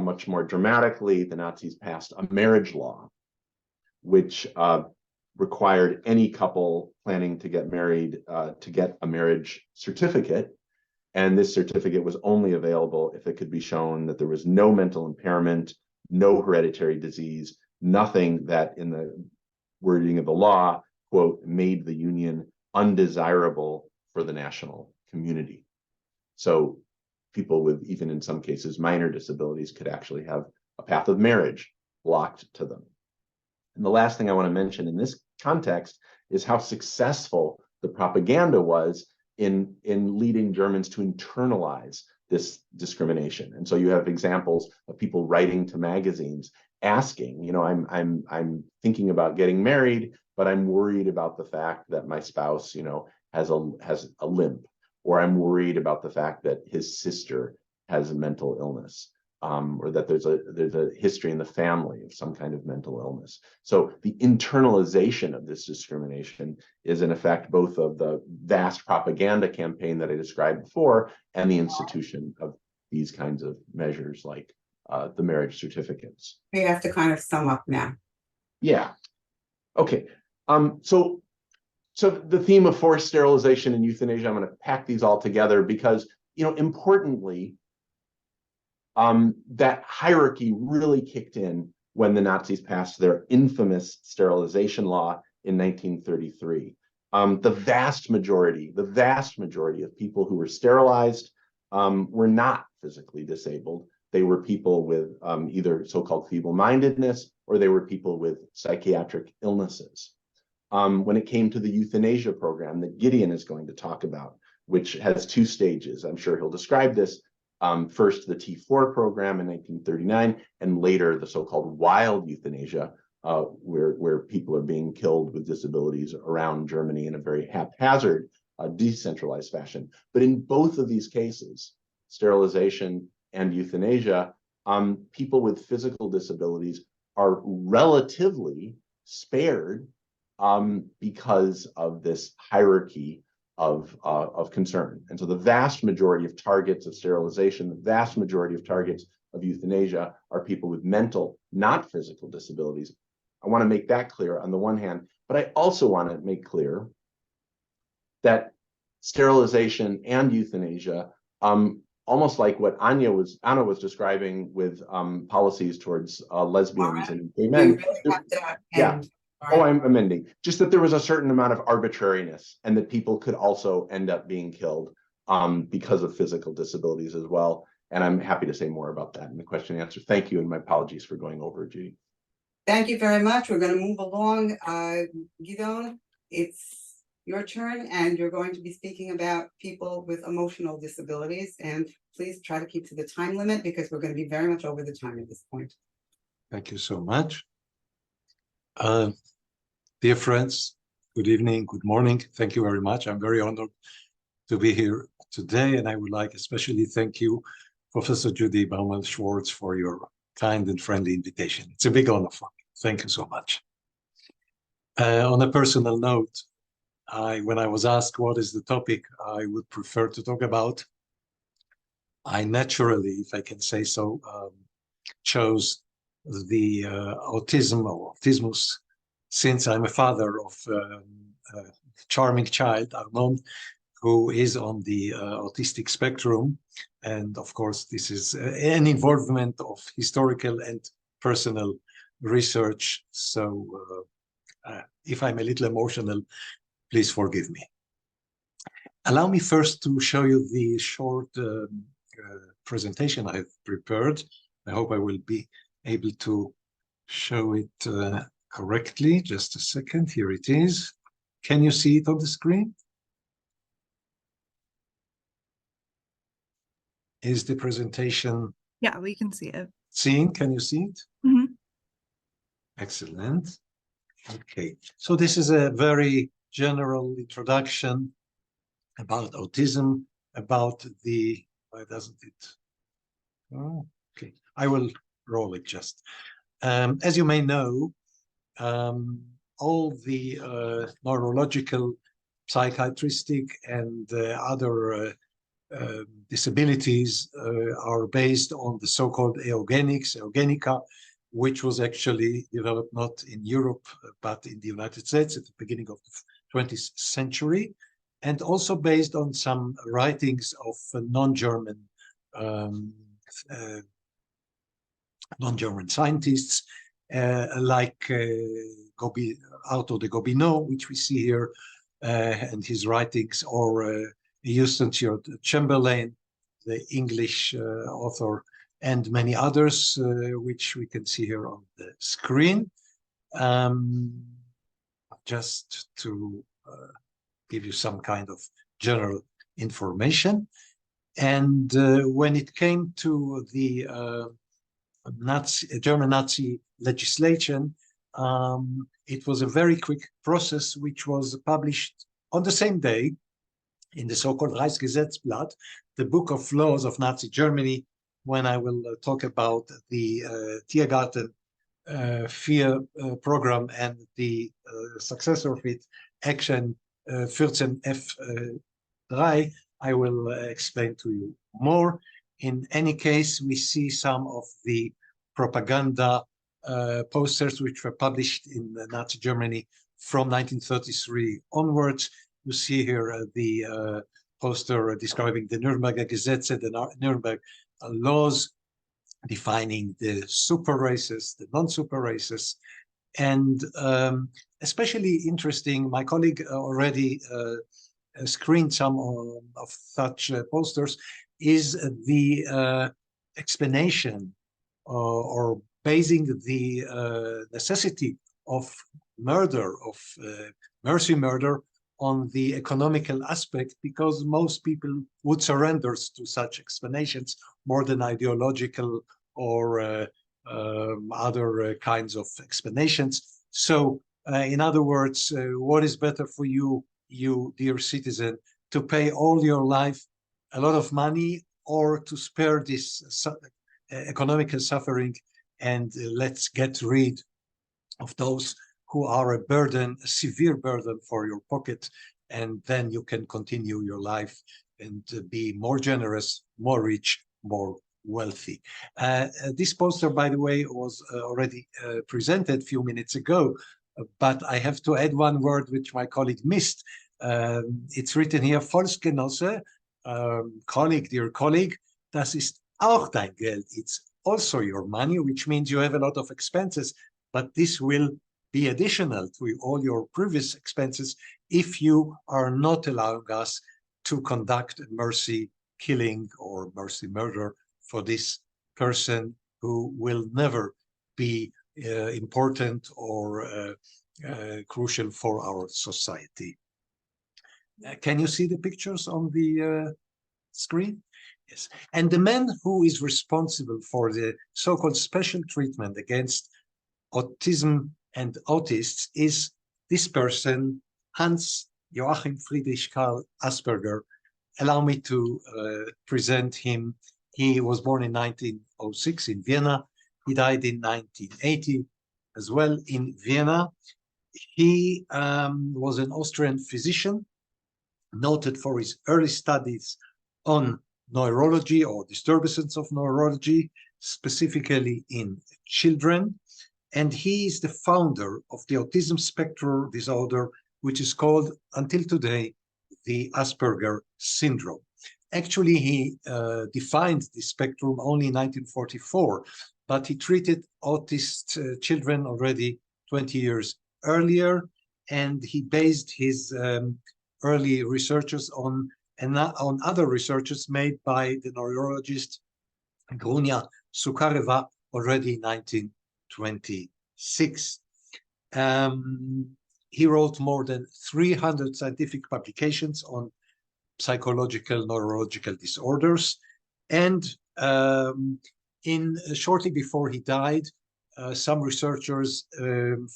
much more dramatically, the Nazis passed a marriage law, which required any couple planning to get married to get a marriage certificate. And this certificate was only available if it could be shown that there was no mental impairment, no hereditary disease, nothing that, in the wording of the law, quote, made the union undesirable for the national community. So people with, even in some cases, minor disabilities could actually have a path of marriage blocked to them. And the last thing I want to mention in this context is how successful the propaganda was in leading Germans to internalize this discrimination. And so you have examples of people writing to magazines asking, I'm thinking about getting married, but I'm worried about the fact that my spouse, has a limp, or I'm worried about the fact that his sister has a mental illness. or that there's a history in the family of some kind of mental illness. So the internalization of this discrimination is in effect both of the vast propaganda campaign that I described before and the institution of these kinds of measures like the marriage certificates. We have to kind of sum up now. Yeah. Okay. So the theme of forced sterilization and euthanasia, I'm going to pack these all together because, importantly, that hierarchy really kicked in when the Nazis passed their infamous sterilization law in 1933. The vast majority of people who were sterilized were not physically disabled. They were people with either so-called feeble-mindedness or they were people with psychiatric illnesses. When it came to the euthanasia program that Gideon is going to talk about, which has two stages, I'm sure he'll describe this. First, the T4 program in 1939, and later the so-called wild euthanasia, where people are being killed with disabilities around Germany in a very haphazard, decentralized fashion. But in both of these cases, sterilization and euthanasia, people with physical disabilities are relatively spared because of this hierarchy of concern. And so the vast majority of targets of sterilization, the vast majority of targets of euthanasia are people with mental, not physical disabilities. I want to make that clear on the one hand, but I also want to make clear that sterilization and euthanasia, almost like what Anna was describing with policies towards lesbians and gay men. Yeah. Oh, I'm amending. Just that there was a certain amount of arbitrariness and that people could also end up being killed because of physical disabilities as well. And I'm happy to say more about that in the question and answer. Thank you, and my apologies for going over, Judy. Thank you very much. We're going to move along. Gideon, it's your turn, and you're going to be speaking about people with emotional disabilities. And please try to keep to the time limit because we're going to be very much over the time at this point. Thank you so much. Dear friends, good evening, good morning. Thank you very much. I'm very honored to be here today, and I would like especially thank you, Professor Judy Baumann-Schwartz, for your kind and friendly invitation. It's a big honor for me. Thank you so much. On a personal note, when I was asked what is the topic I would prefer to talk about, I naturally, if I can say so, chose the autism or autismus, since I'm a father of a charming child, Armand, who is on the autistic spectrum. And of course, this is an involvement of historical and personal research. So if I'm a little emotional, please forgive me. Allow me first to show you the short presentation I've prepared. I hope I will be able to show it correctly. Just a second. Here it is. Can you see it on the screen? Is the presentation? Yeah, we can see it. Seen? Can you see it? Mm-hmm. Excellent. Okay. So this is a very general introduction about autism, about the, why doesn't it? Oh, okay. I will roll it just. As you may know, all the neurological, psychiatristic, and other disabilities are based on the so-called eugenica, which was actually developed not in Europe, but in the United States at the beginning of the 20th century, and also based on some writings of non-German scientists, like Arthur de Gobineau, which we see here, and his writings, or Euston Chamberlain, the English author, and many others, which we can see here on the screen. Just to give you some kind of general information. And when it came to the German Nazi legislation, it was a very quick process, which was published on the same day in the so-called Reichsgesetzblatt, the book of laws of Nazi Germany, when I will talk about the Tiergarten fear program and the successor of it, Action 14F3, I will explain to you more. In any case, we see some of the propaganda posters which were published in Nazi Germany from 1933 onwards. You see here the poster describing the Nuremberger Gesetze, the Nuremberg laws, defining the super races, the non-super races, and especially interesting, my colleague already screened some of such posters, is the explanation or basing the necessity of murder, of mercy murder, on the economical aspect, because most people would surrender to such explanations more than ideological or other kinds of explanations. So, in other words, what is better for you, dear citizen, to pay all your life a lot of money, or to spare this economical suffering, and let's get rid of those who are a burden, a severe burden for your pocket, and then you can continue your life and be more generous, more rich, more wealthy. This poster, by the way, was already presented a few minutes ago, but I have to add one word which my colleague missed. It's written here, Volksgenosse, colleague, dear colleague, das ist auch dein Geld. It's also your money, which means you have a lot of expenses, but this will be additional to all your previous expenses if you are not allowing us to conduct a mercy killing or mercy murder for this person who will never be important or crucial for our society. Can you see the pictures on the screen? Yes. And the man who is responsible for the so-called special treatment against autism and autists is this person, Hans Joachim Friedrich Karl Asperger. Allow me to present him. He was born in 1906 in Vienna. He died in 1980 as well in Vienna. He was an Austrian physician, noted for his early studies on neurology or disturbances of neurology, specifically in children. And he is the founder of the autism spectrum disorder, which is called, until today, the Asperger syndrome. Actually, he defined the spectrum only in 1944, but he treated autist children already 20 years earlier, and he based his early researches on other researches made by the neurologist Grunia Sukareva already in 1926. He wrote more than 300 scientific publications on psychological neurological disorders, and shortly before he died, some researchers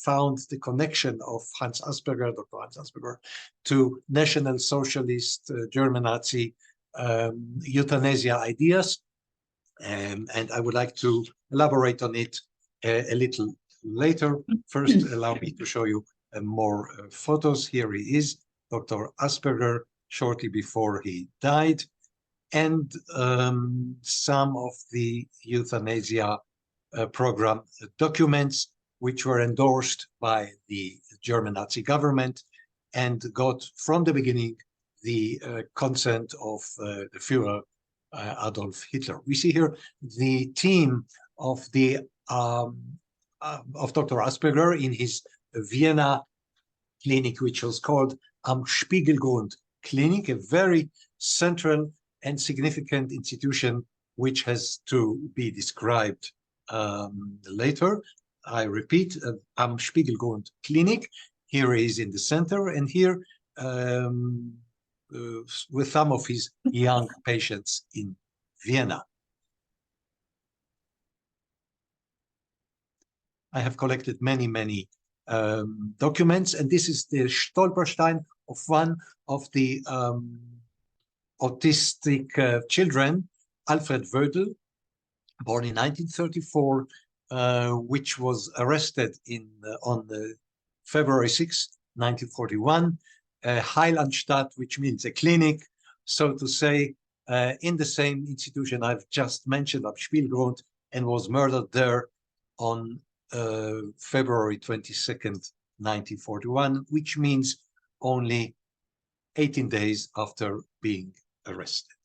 found the connection of Hans Asperger, Dr. Hans Asperger, to National Socialist German Nazi euthanasia ideas, and I would like to elaborate on it a little later. First, allow me to show you more photos. Here he is, Dr. Asperger, shortly before he died, and some of the euthanasia program documents which were endorsed by the German Nazi government and got from the beginning the consent of the Führer Adolf Hitler. We see here the team of the of Dr. Asperger in his Vienna clinic, which was called Am Spiegelgrund Clinic, a very central and significant institution which has to be described later. I repeat, Am Spiegelgrund Clinic. Here he is in the center, and here with some of his young patients in Vienna. I have collected many documents, and this is the Stolperstein of one of the autistic children, Alfred Wödel. born in 1934, which was arrested on February 6, 1941, Heilanstalt, which means a clinic, so to say, in the same institution I've just mentioned, Am Spielgrund, and was murdered there on February 22nd, 1941, which means only 18 days after being arrested.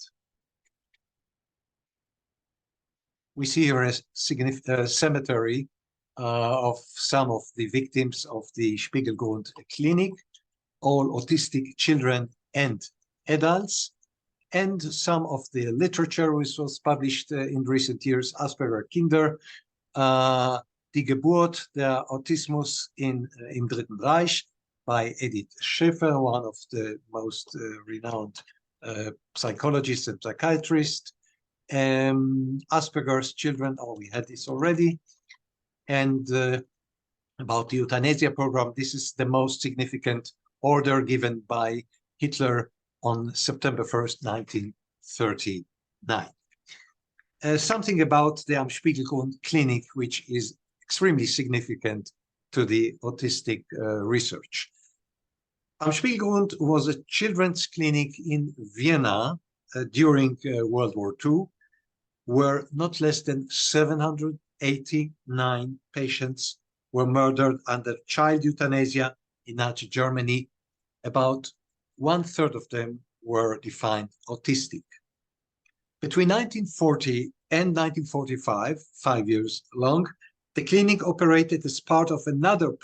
We see here a significant cemetery of some of the victims of the Spiegelgrund clinic, all autistic children and adults, and some of the literature which was published in recent years, Asperger Kinder, Die Geburt der Autismus im Dritten Reich by Edith Schaefer, one of the most renowned psychologists and psychiatrists. Asperger's children, oh, we had this already. And about the euthanasia program, this is the most significant order given by Hitler on September 1st, 1939. Something about the Am Spielgrund Clinic, which is extremely significant to the autistic research. Am Spielgrund was a children's clinic in Vienna during World War II, where not less than 789 patients were murdered under child euthanasia in Nazi Germany. About 1/3 of them were defined autistic. Between 1940 and 1945, 5 years long, the clinic operated as part of another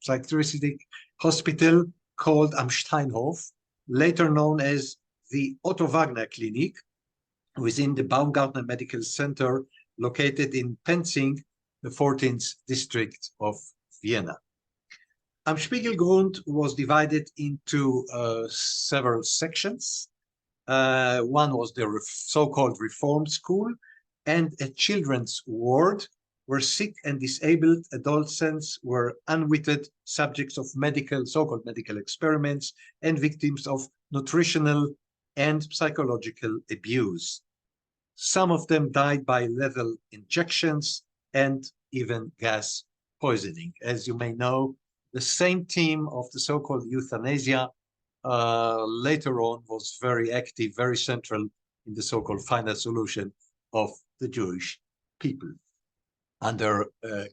psychiatric hospital called Am Steinhof, later known as the Otto Wagner Clinic, within the Baumgartner Medical Center, located in Penzing, the 14th district of Vienna. Am Spielgrund was divided into several sections. One was the so-called Reform School and a children's ward where sick and disabled adolescents were unwitted subjects of so-called medical experiments and victims of nutritional and psychological abuse. Some of them died by lethal injections and even gas poisoning. As you may know, the same team of the so-called euthanasia later on was very active, very central in the so-called final solution of the Jewish people under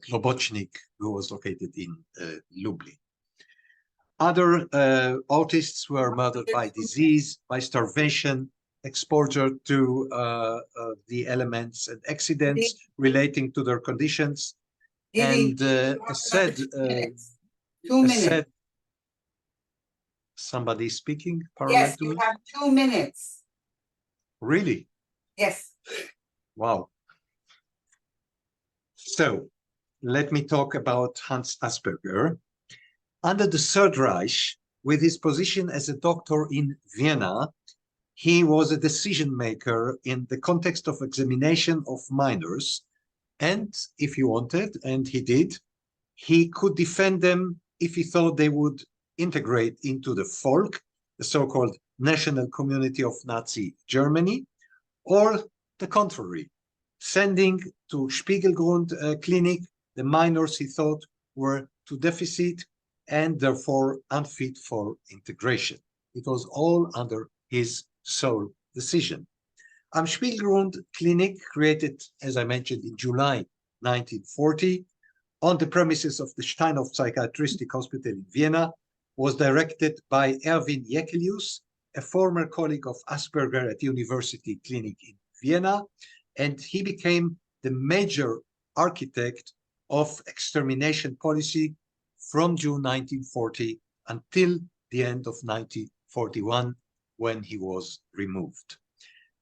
Globocnik, who was located in Lublin. Other autists were murdered by disease, by starvation, exposure to the elements and accidents relating to their conditions. And said, 2 minutes. Somebody speaking? Yes, you have 2 minutes. Really? Yes. Wow. So let me talk about Hans Asperger. Under the Third Reich, with his position as a doctor in Vienna, he was a decision maker in the context of examination of minors. And if he wanted, and he did, he could defend them if he thought they would integrate into the Volk, the so-called national community of Nazi Germany, or the contrary, sending to Spiegelgrund Clinic the minors he thought were too deficit and therefore unfit for integration. It was all under his sole decision. Am Spielgrund Clinic, created, as I mentioned, in July 1940, on the premises of the Steinhof Psychiatric Hospital in Vienna, was directed by Erwin Jekelius, a former colleague of Asperger at University Clinic in Vienna, and he became the major architect of extermination policy from June 1940 until the end of 1941, when he was removed.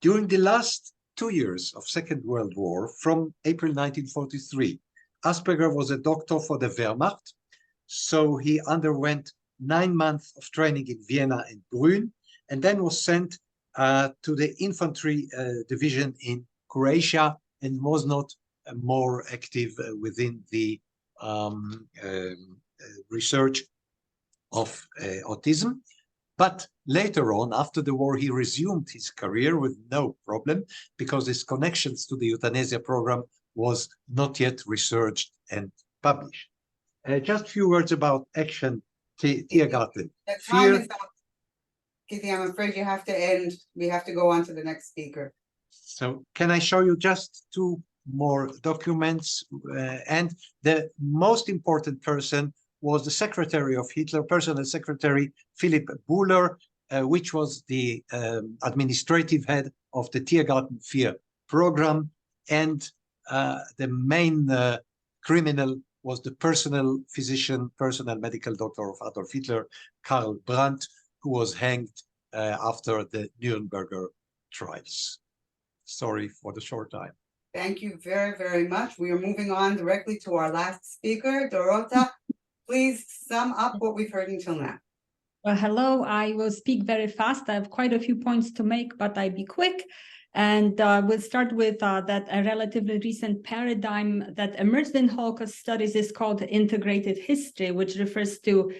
During the last 2 years of Second World War, from April 1943, Asperger was a doctor for the Wehrmacht, so he underwent 9 months of training in Vienna and Brünn, and then was sent to the infantry division in Croatia, and was not more active within the research of autism. But later on, after the war, he resumed his career with no problem because his connections to the euthanasia program was not yet researched and published. Just a few words about Action Tiergarten. The time Fear. is up. Gideon, I'm afraid you have to end. We have to go on to the next speaker. So can I show you just two more documents? And the most important person was the secretary of Hitler, personal secretary Philip Buhler, which was the administrative head of the Tiergarten 4 program. And the main criminal was the personal physician, personal medical doctor of Adolf Hitler, Karl Brandt, who was hanged after the Nuremberger trials. Sorry for the short time. Thank you very, very much. We are moving on directly to our last speaker, Dorota. Please sum up what we've heard until now. Well, hello. I will speak very fast. I have quite a few points to make, but I'll be quick. And we'll start with that a relatively recent paradigm that emerged in Holocaust studies is called integrated history, which refers to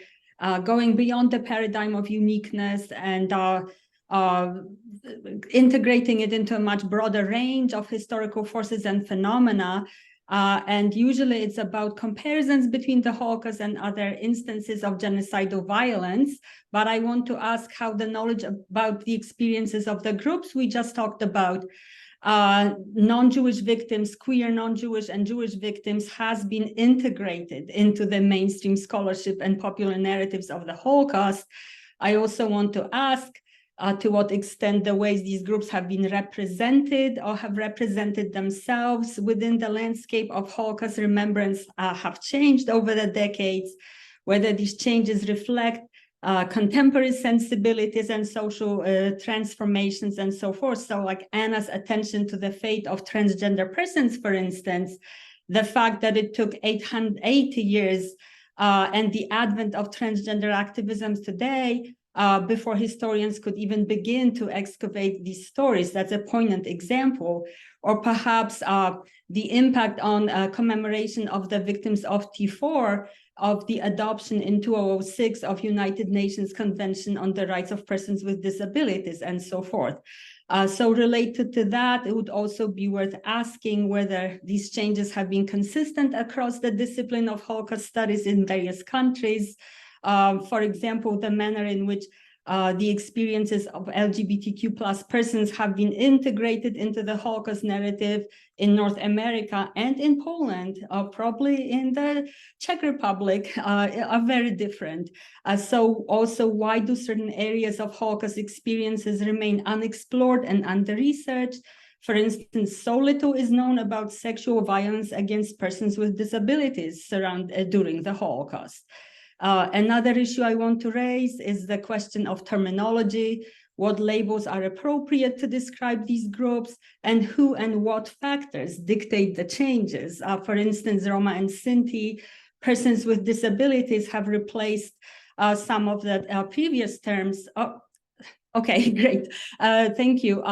going beyond the paradigm of uniqueness and integrating it into a much broader range of historical forces and phenomena. And usually it's about comparisons between the Holocaust and other instances of genocidal violence. But I want to ask how the knowledge about the experiences of the groups we just talked about, non-Jewish victims, queer, non-Jewish, and Jewish victims, has been integrated into the mainstream scholarship and popular narratives of the Holocaust. I also want to ask to what extent the ways these groups have been represented or have represented themselves within the landscape of Holocaust remembrance have changed over the decades, whether these changes reflect contemporary sensibilities and social transformations and so forth. So like Anna's attention to the fate of transgender persons, for instance, the fact that it took 880 years and the advent of transgender activism today before historians could even begin to excavate these stories. That's a poignant example. Or perhaps the impact on commemoration of the victims of T4 of the adoption in 2006 of United Nations Convention on the Rights of Persons with Disabilities and so forth. So related to that, it would also be worth asking whether these changes have been consistent across the discipline of Holocaust studies in various countries. For example, the manner in which the experiences of LGBTQ plus persons have been integrated into the Holocaust narrative in North America and in Poland, probably in the Czech Republic, are very different. So also, why do certain areas of Holocaust experiences remain unexplored and under-researched? For instance, so little is known about sexual violence against persons with disabilities during the Holocaust. Another issue I want to raise is the question of terminology, what labels are appropriate to describe these groups, and who and what factors dictate the changes. For instance, Roma and Sinti, persons with disabilities, have replaced some of the previous terms. Okay, great. Thank you.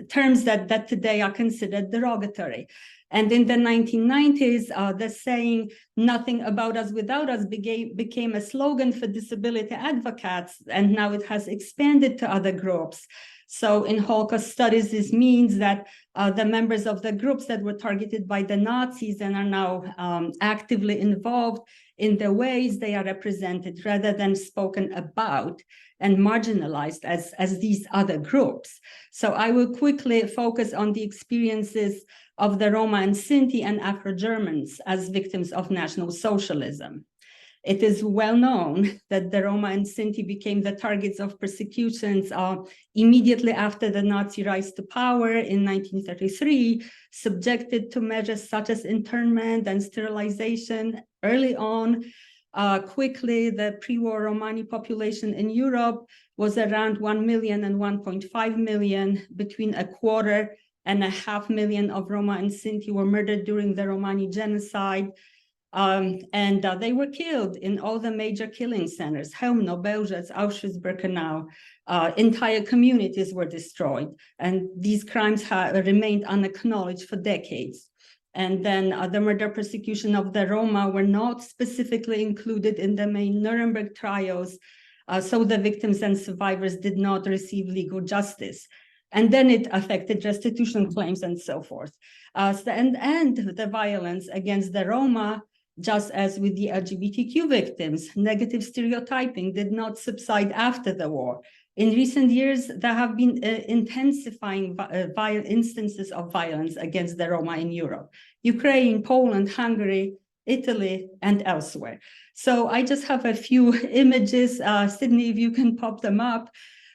Terms that today are considered derogatory. And in the 1990s, the saying, "nothing about us without us" became a slogan for disability advocates, and now it has expanded to other groups. So in Holocaust studies, this means that the members of the groups that were targeted by the Nazis and are now actively involved in the ways they are represented rather than spoken about and marginalized as these other groups. So I will quickly focus on the experiences of the Roma and Sinti and Afro-Germans as victims of National Socialism. It is well known that the Roma and Sinti became the targets of persecutions immediately after the Nazi rise to power in 1933, subjected to measures such as internment and sterilization early on. Quickly, the pre-war Romani population in Europe was around 1 million and 1.5 million. Between 250,000 and 500,000 of Roma and Sinti were murdered during the Romani genocide. And they were killed in all the major killing centers, Chełmno, Bełżec, Auschwitz-Birkenau. Entire communities were destroyed, and these crimes have remained unacknowledged for decades. And then the murder persecution of the Roma were not specifically included in the main Nuremberg trials. So the victims and survivors did not receive legal justice. And then it affected restitution claims and so forth. And the violence against the Roma, just as with the LGBTQ victims, negative stereotyping did not subside after the war. In recent years, there have been intensifying instances of violence against the Roma in Europe, Ukraine, Poland, Hungary, Italy, and elsewhere. So I just have a few images. Sydney, if you can pop them up.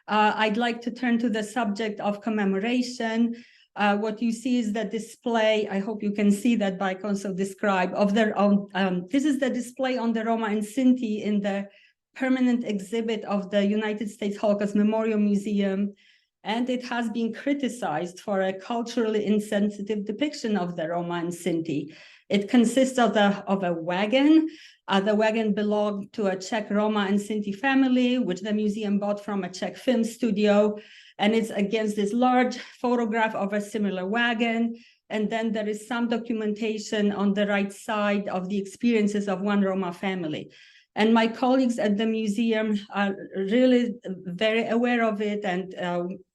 I'd like to turn to the subject of commemoration. What you see is the display. I hope you can see that by also describe of their own. This is the display on the Roma and Sinti in the permanent exhibit of the United States Holocaust Memorial Museum. And it has been criticized for a culturally insensitive depiction of the Roma and Sinti. It consists of a wagon. The wagon belonged to a Czech Roma and Sinti family, which the museum bought from a Czech film studio. And it's against this large photograph of a similar wagon. And then there is some documentation on the right side of the experiences of one Roma family. And my colleagues at the museum are really very aware of it and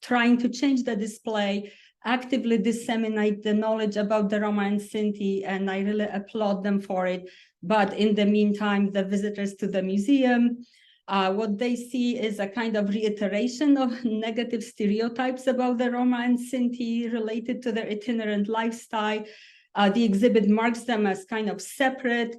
trying to change the display, actively disseminate the knowledge about the Roma and Sinti, and I really applaud them for it. But in the meantime, the visitors to the museum, what they see is a kind of reiteration of negative stereotypes about the Roma and Sinti related to their itinerant lifestyle. The exhibit marks them as kind of separate,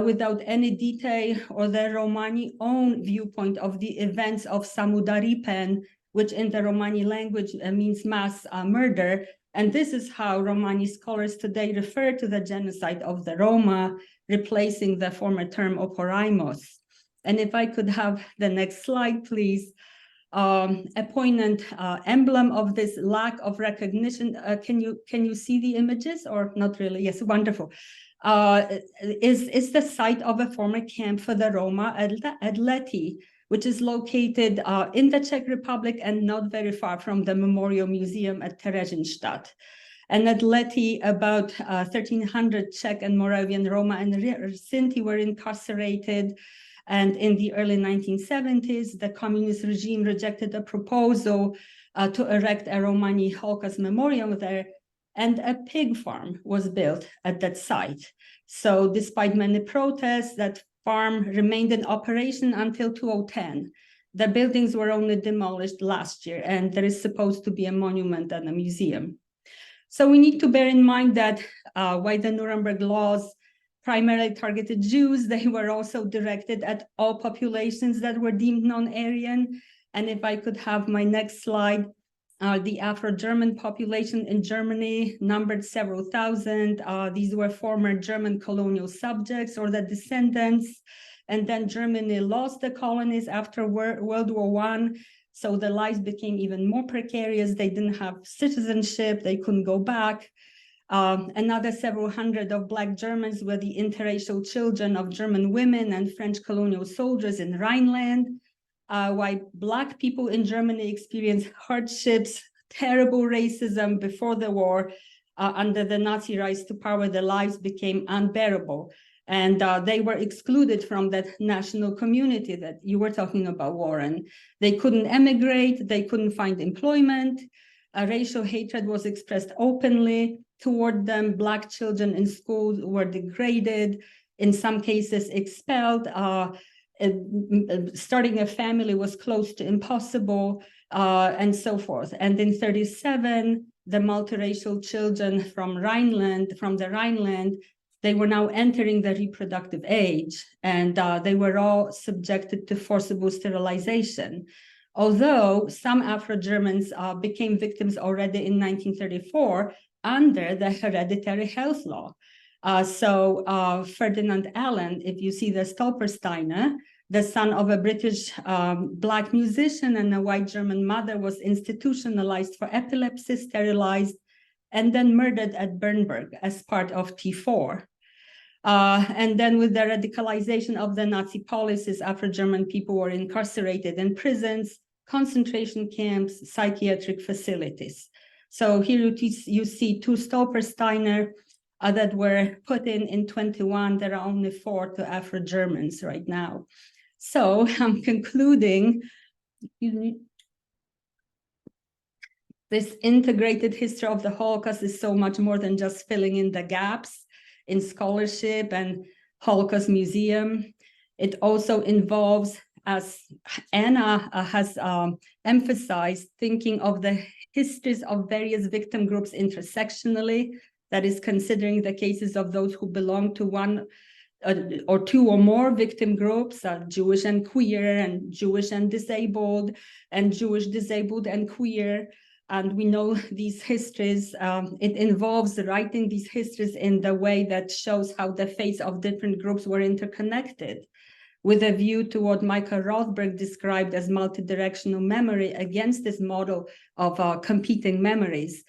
without any detail or the Romani own viewpoint of the events of Samudaripen, which in the Romani language means mass murder. And this is how Romani scholars today refer to the genocide of the Roma, replacing the former term oporaimos. And if I could have the next slide, please. A poignant emblem of this lack of recognition. Can you see the images or not really? Yes, wonderful. Is the site of a former camp for the Roma at Lety, which is located in the Czech Republic and not very far from the Memorial Museum at Theresienstadt. And at Lety, about 1,300 Czech and Moravian Roma and Sinti were incarcerated. And in the early 1970s, the communist regime rejected a proposal to erect a Romani Holocaust memorial there, and a pig farm was built at that site. So despite many protests, that farm remained in operation until 2010. The buildings were only demolished last year, and there is supposed to be a monument and a museum. So we need to bear in mind that while the Nuremberg laws primarily targeted Jews, they were also directed at all populations that were deemed non-Aryan. And if I could have my next slide, the Afro-German population in Germany numbered several thousand. These were former German colonial subjects or the descendants. And then Germany lost the colonies after World War I. So their lives became even more precarious. They didn't have citizenship. They couldn't go back. Another several hundred of Black Germans were the interracial children of German women and French colonial soldiers in Rhineland. While Black people in Germany experienced hardships, terrible racism before the war, under the Nazi rise to power, their lives became unbearable. And they were excluded from that national community that you were talking about, Warren. They couldn't emigrate, they couldn't find employment. Racial hatred was expressed openly toward them. Black children in schools were degraded, in some cases expelled. Starting a family was close to impossible, and so forth. And in 1937, the multiracial children from the Rhineland, they were now entering the reproductive age, and they were all subjected to forcible sterilization. Although some Afro-Germans became victims already in 1934 under the hereditary health law. So Ferdinand Allen, if you see the Stolpersteiner, the son of a British Black musician and a white German mother, was institutionalized for epilepsy, sterilized, and then murdered at Bernburg as part of T4. And then with the radicalization of the Nazi policies, Afro-German people were incarcerated in prisons, concentration camps, psychiatric facilities. So here you see two Stolpersteiner that were put in 21. There are only 4 to Afro-Germans right now. So I'm concluding, this integrated history of the Holocaust is so much more than just filling in the gaps in scholarship and Holocaust Museum. It also involves, as Anna has emphasized, thinking of the histories of various victim groups intersectionally, that is considering the cases of those who belong to one or two or more victim groups, Jewish and queer, and Jewish and disabled, and Jewish disabled and queer. And we know these histories, it involves writing these histories in the way that shows how the fates of different groups were interconnected, with a view to what Michael Rothberg described as multidirectional memory against this model of competing memories,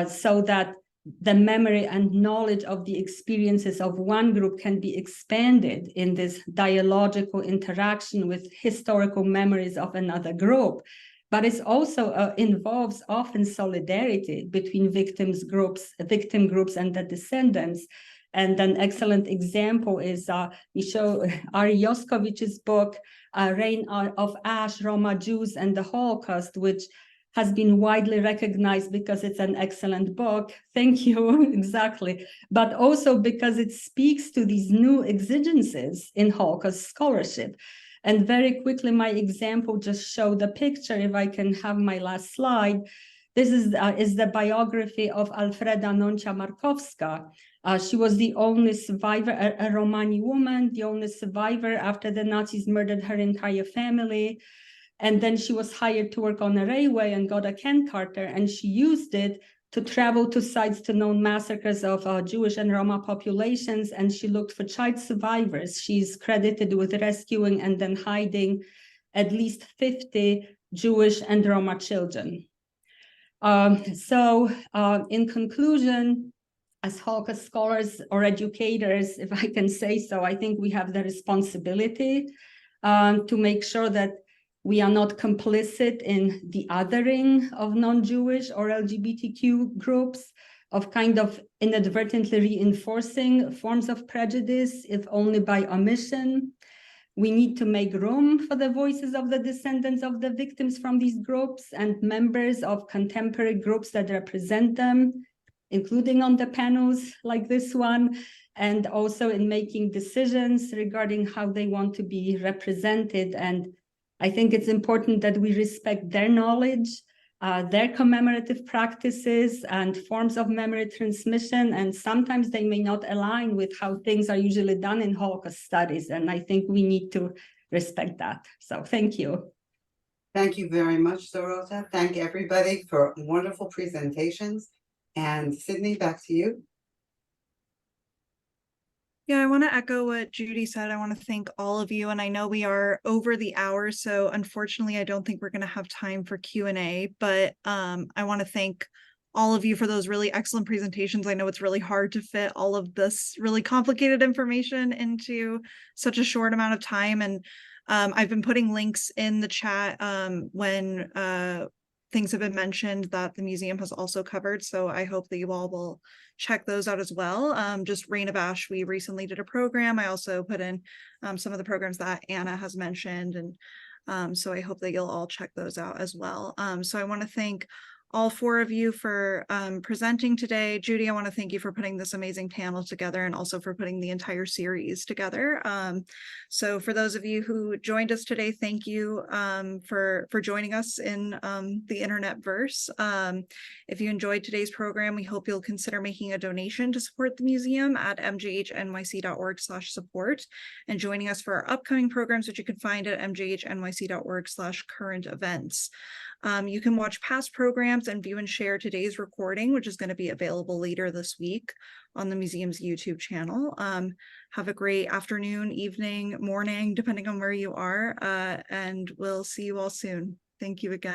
so that the memory and knowledge of the experiences of one group can be expanded in this dialogical interaction with historical memories of another group. But it also involves often solidarity between victim groups and the descendants. And an excellent example is we show Ari Yoskovich's book, Reign of Ash, Roma Jews and the Holocaust, which has been widely recognized because it's an excellent book. Thank you, exactly. But also because it speaks to these new exigencies in Holocaust scholarship. And very quickly, my example just showed the picture, if I can have my last slide. This is the biography of Alfreda Noncia-Markowska. She was the only survivor, a Romani woman, the only survivor after the Nazis murdered her entire family. And then she was hired to work on a railway and got a Ken Carter, and she used it to travel to sites to known massacres of Jewish and Roma populations, and she looked for child survivors. She's credited with rescuing and then hiding at least 50 Jewish and Roma children. In conclusion, as Holocaust scholars or educators, if I can say so, I think we have the responsibility to make sure that we are not complicit in the othering of non-Jewish or LGBTQ groups, of kind of inadvertently reinforcing forms of prejudice, if only by omission. We need to make room for the voices of the descendants of the victims from these groups and members of contemporary groups that represent them, including on the panels like this one, and also in making decisions regarding how they want to be represented. And I think it's important that we respect their knowledge, their commemorative practices and forms of memory transmission, and sometimes they may not align with how things are usually done in Holocaust studies, and I think we need to respect that. So thank you. Thank you very much, Dorota. Thank everybody for wonderful presentations. And Sydney, back to you. Yeah, I want to echo what Judy said. I want to thank all of you. And I know we are over the hour, so unfortunately, I don't think we're going to have time for Q&A, but I want to thank all of you for those really excellent presentations. I know it's really hard to fit all of this really complicated information into such a short amount of time. And I've been putting links in the chat when things have been mentioned that the museum has also covered. So I hope that you all will check those out as well. Just Reign of Ash, we recently did a program. I also put in some of the programs that Anna has mentioned. And so I hope that you'll all check those out as well. So I want to thank all four of you for presenting today. Judy, I want to thank you for putting this amazing panel together and also for putting the entire series together. So for those of you who joined us today, thank you for joining us in the internet verse. If you enjoyed today's program, we hope you'll consider making a donation to support the museum at mghnyc.org/support and joining us for our upcoming programs, which you can find at mghnyc.org/current events. You can watch past programs and view and share today's recording, which is going to be available later this week on the museum's YouTube channel. Have a great afternoon, evening, morning, depending on where you are, and we'll see you all soon. Thank you again.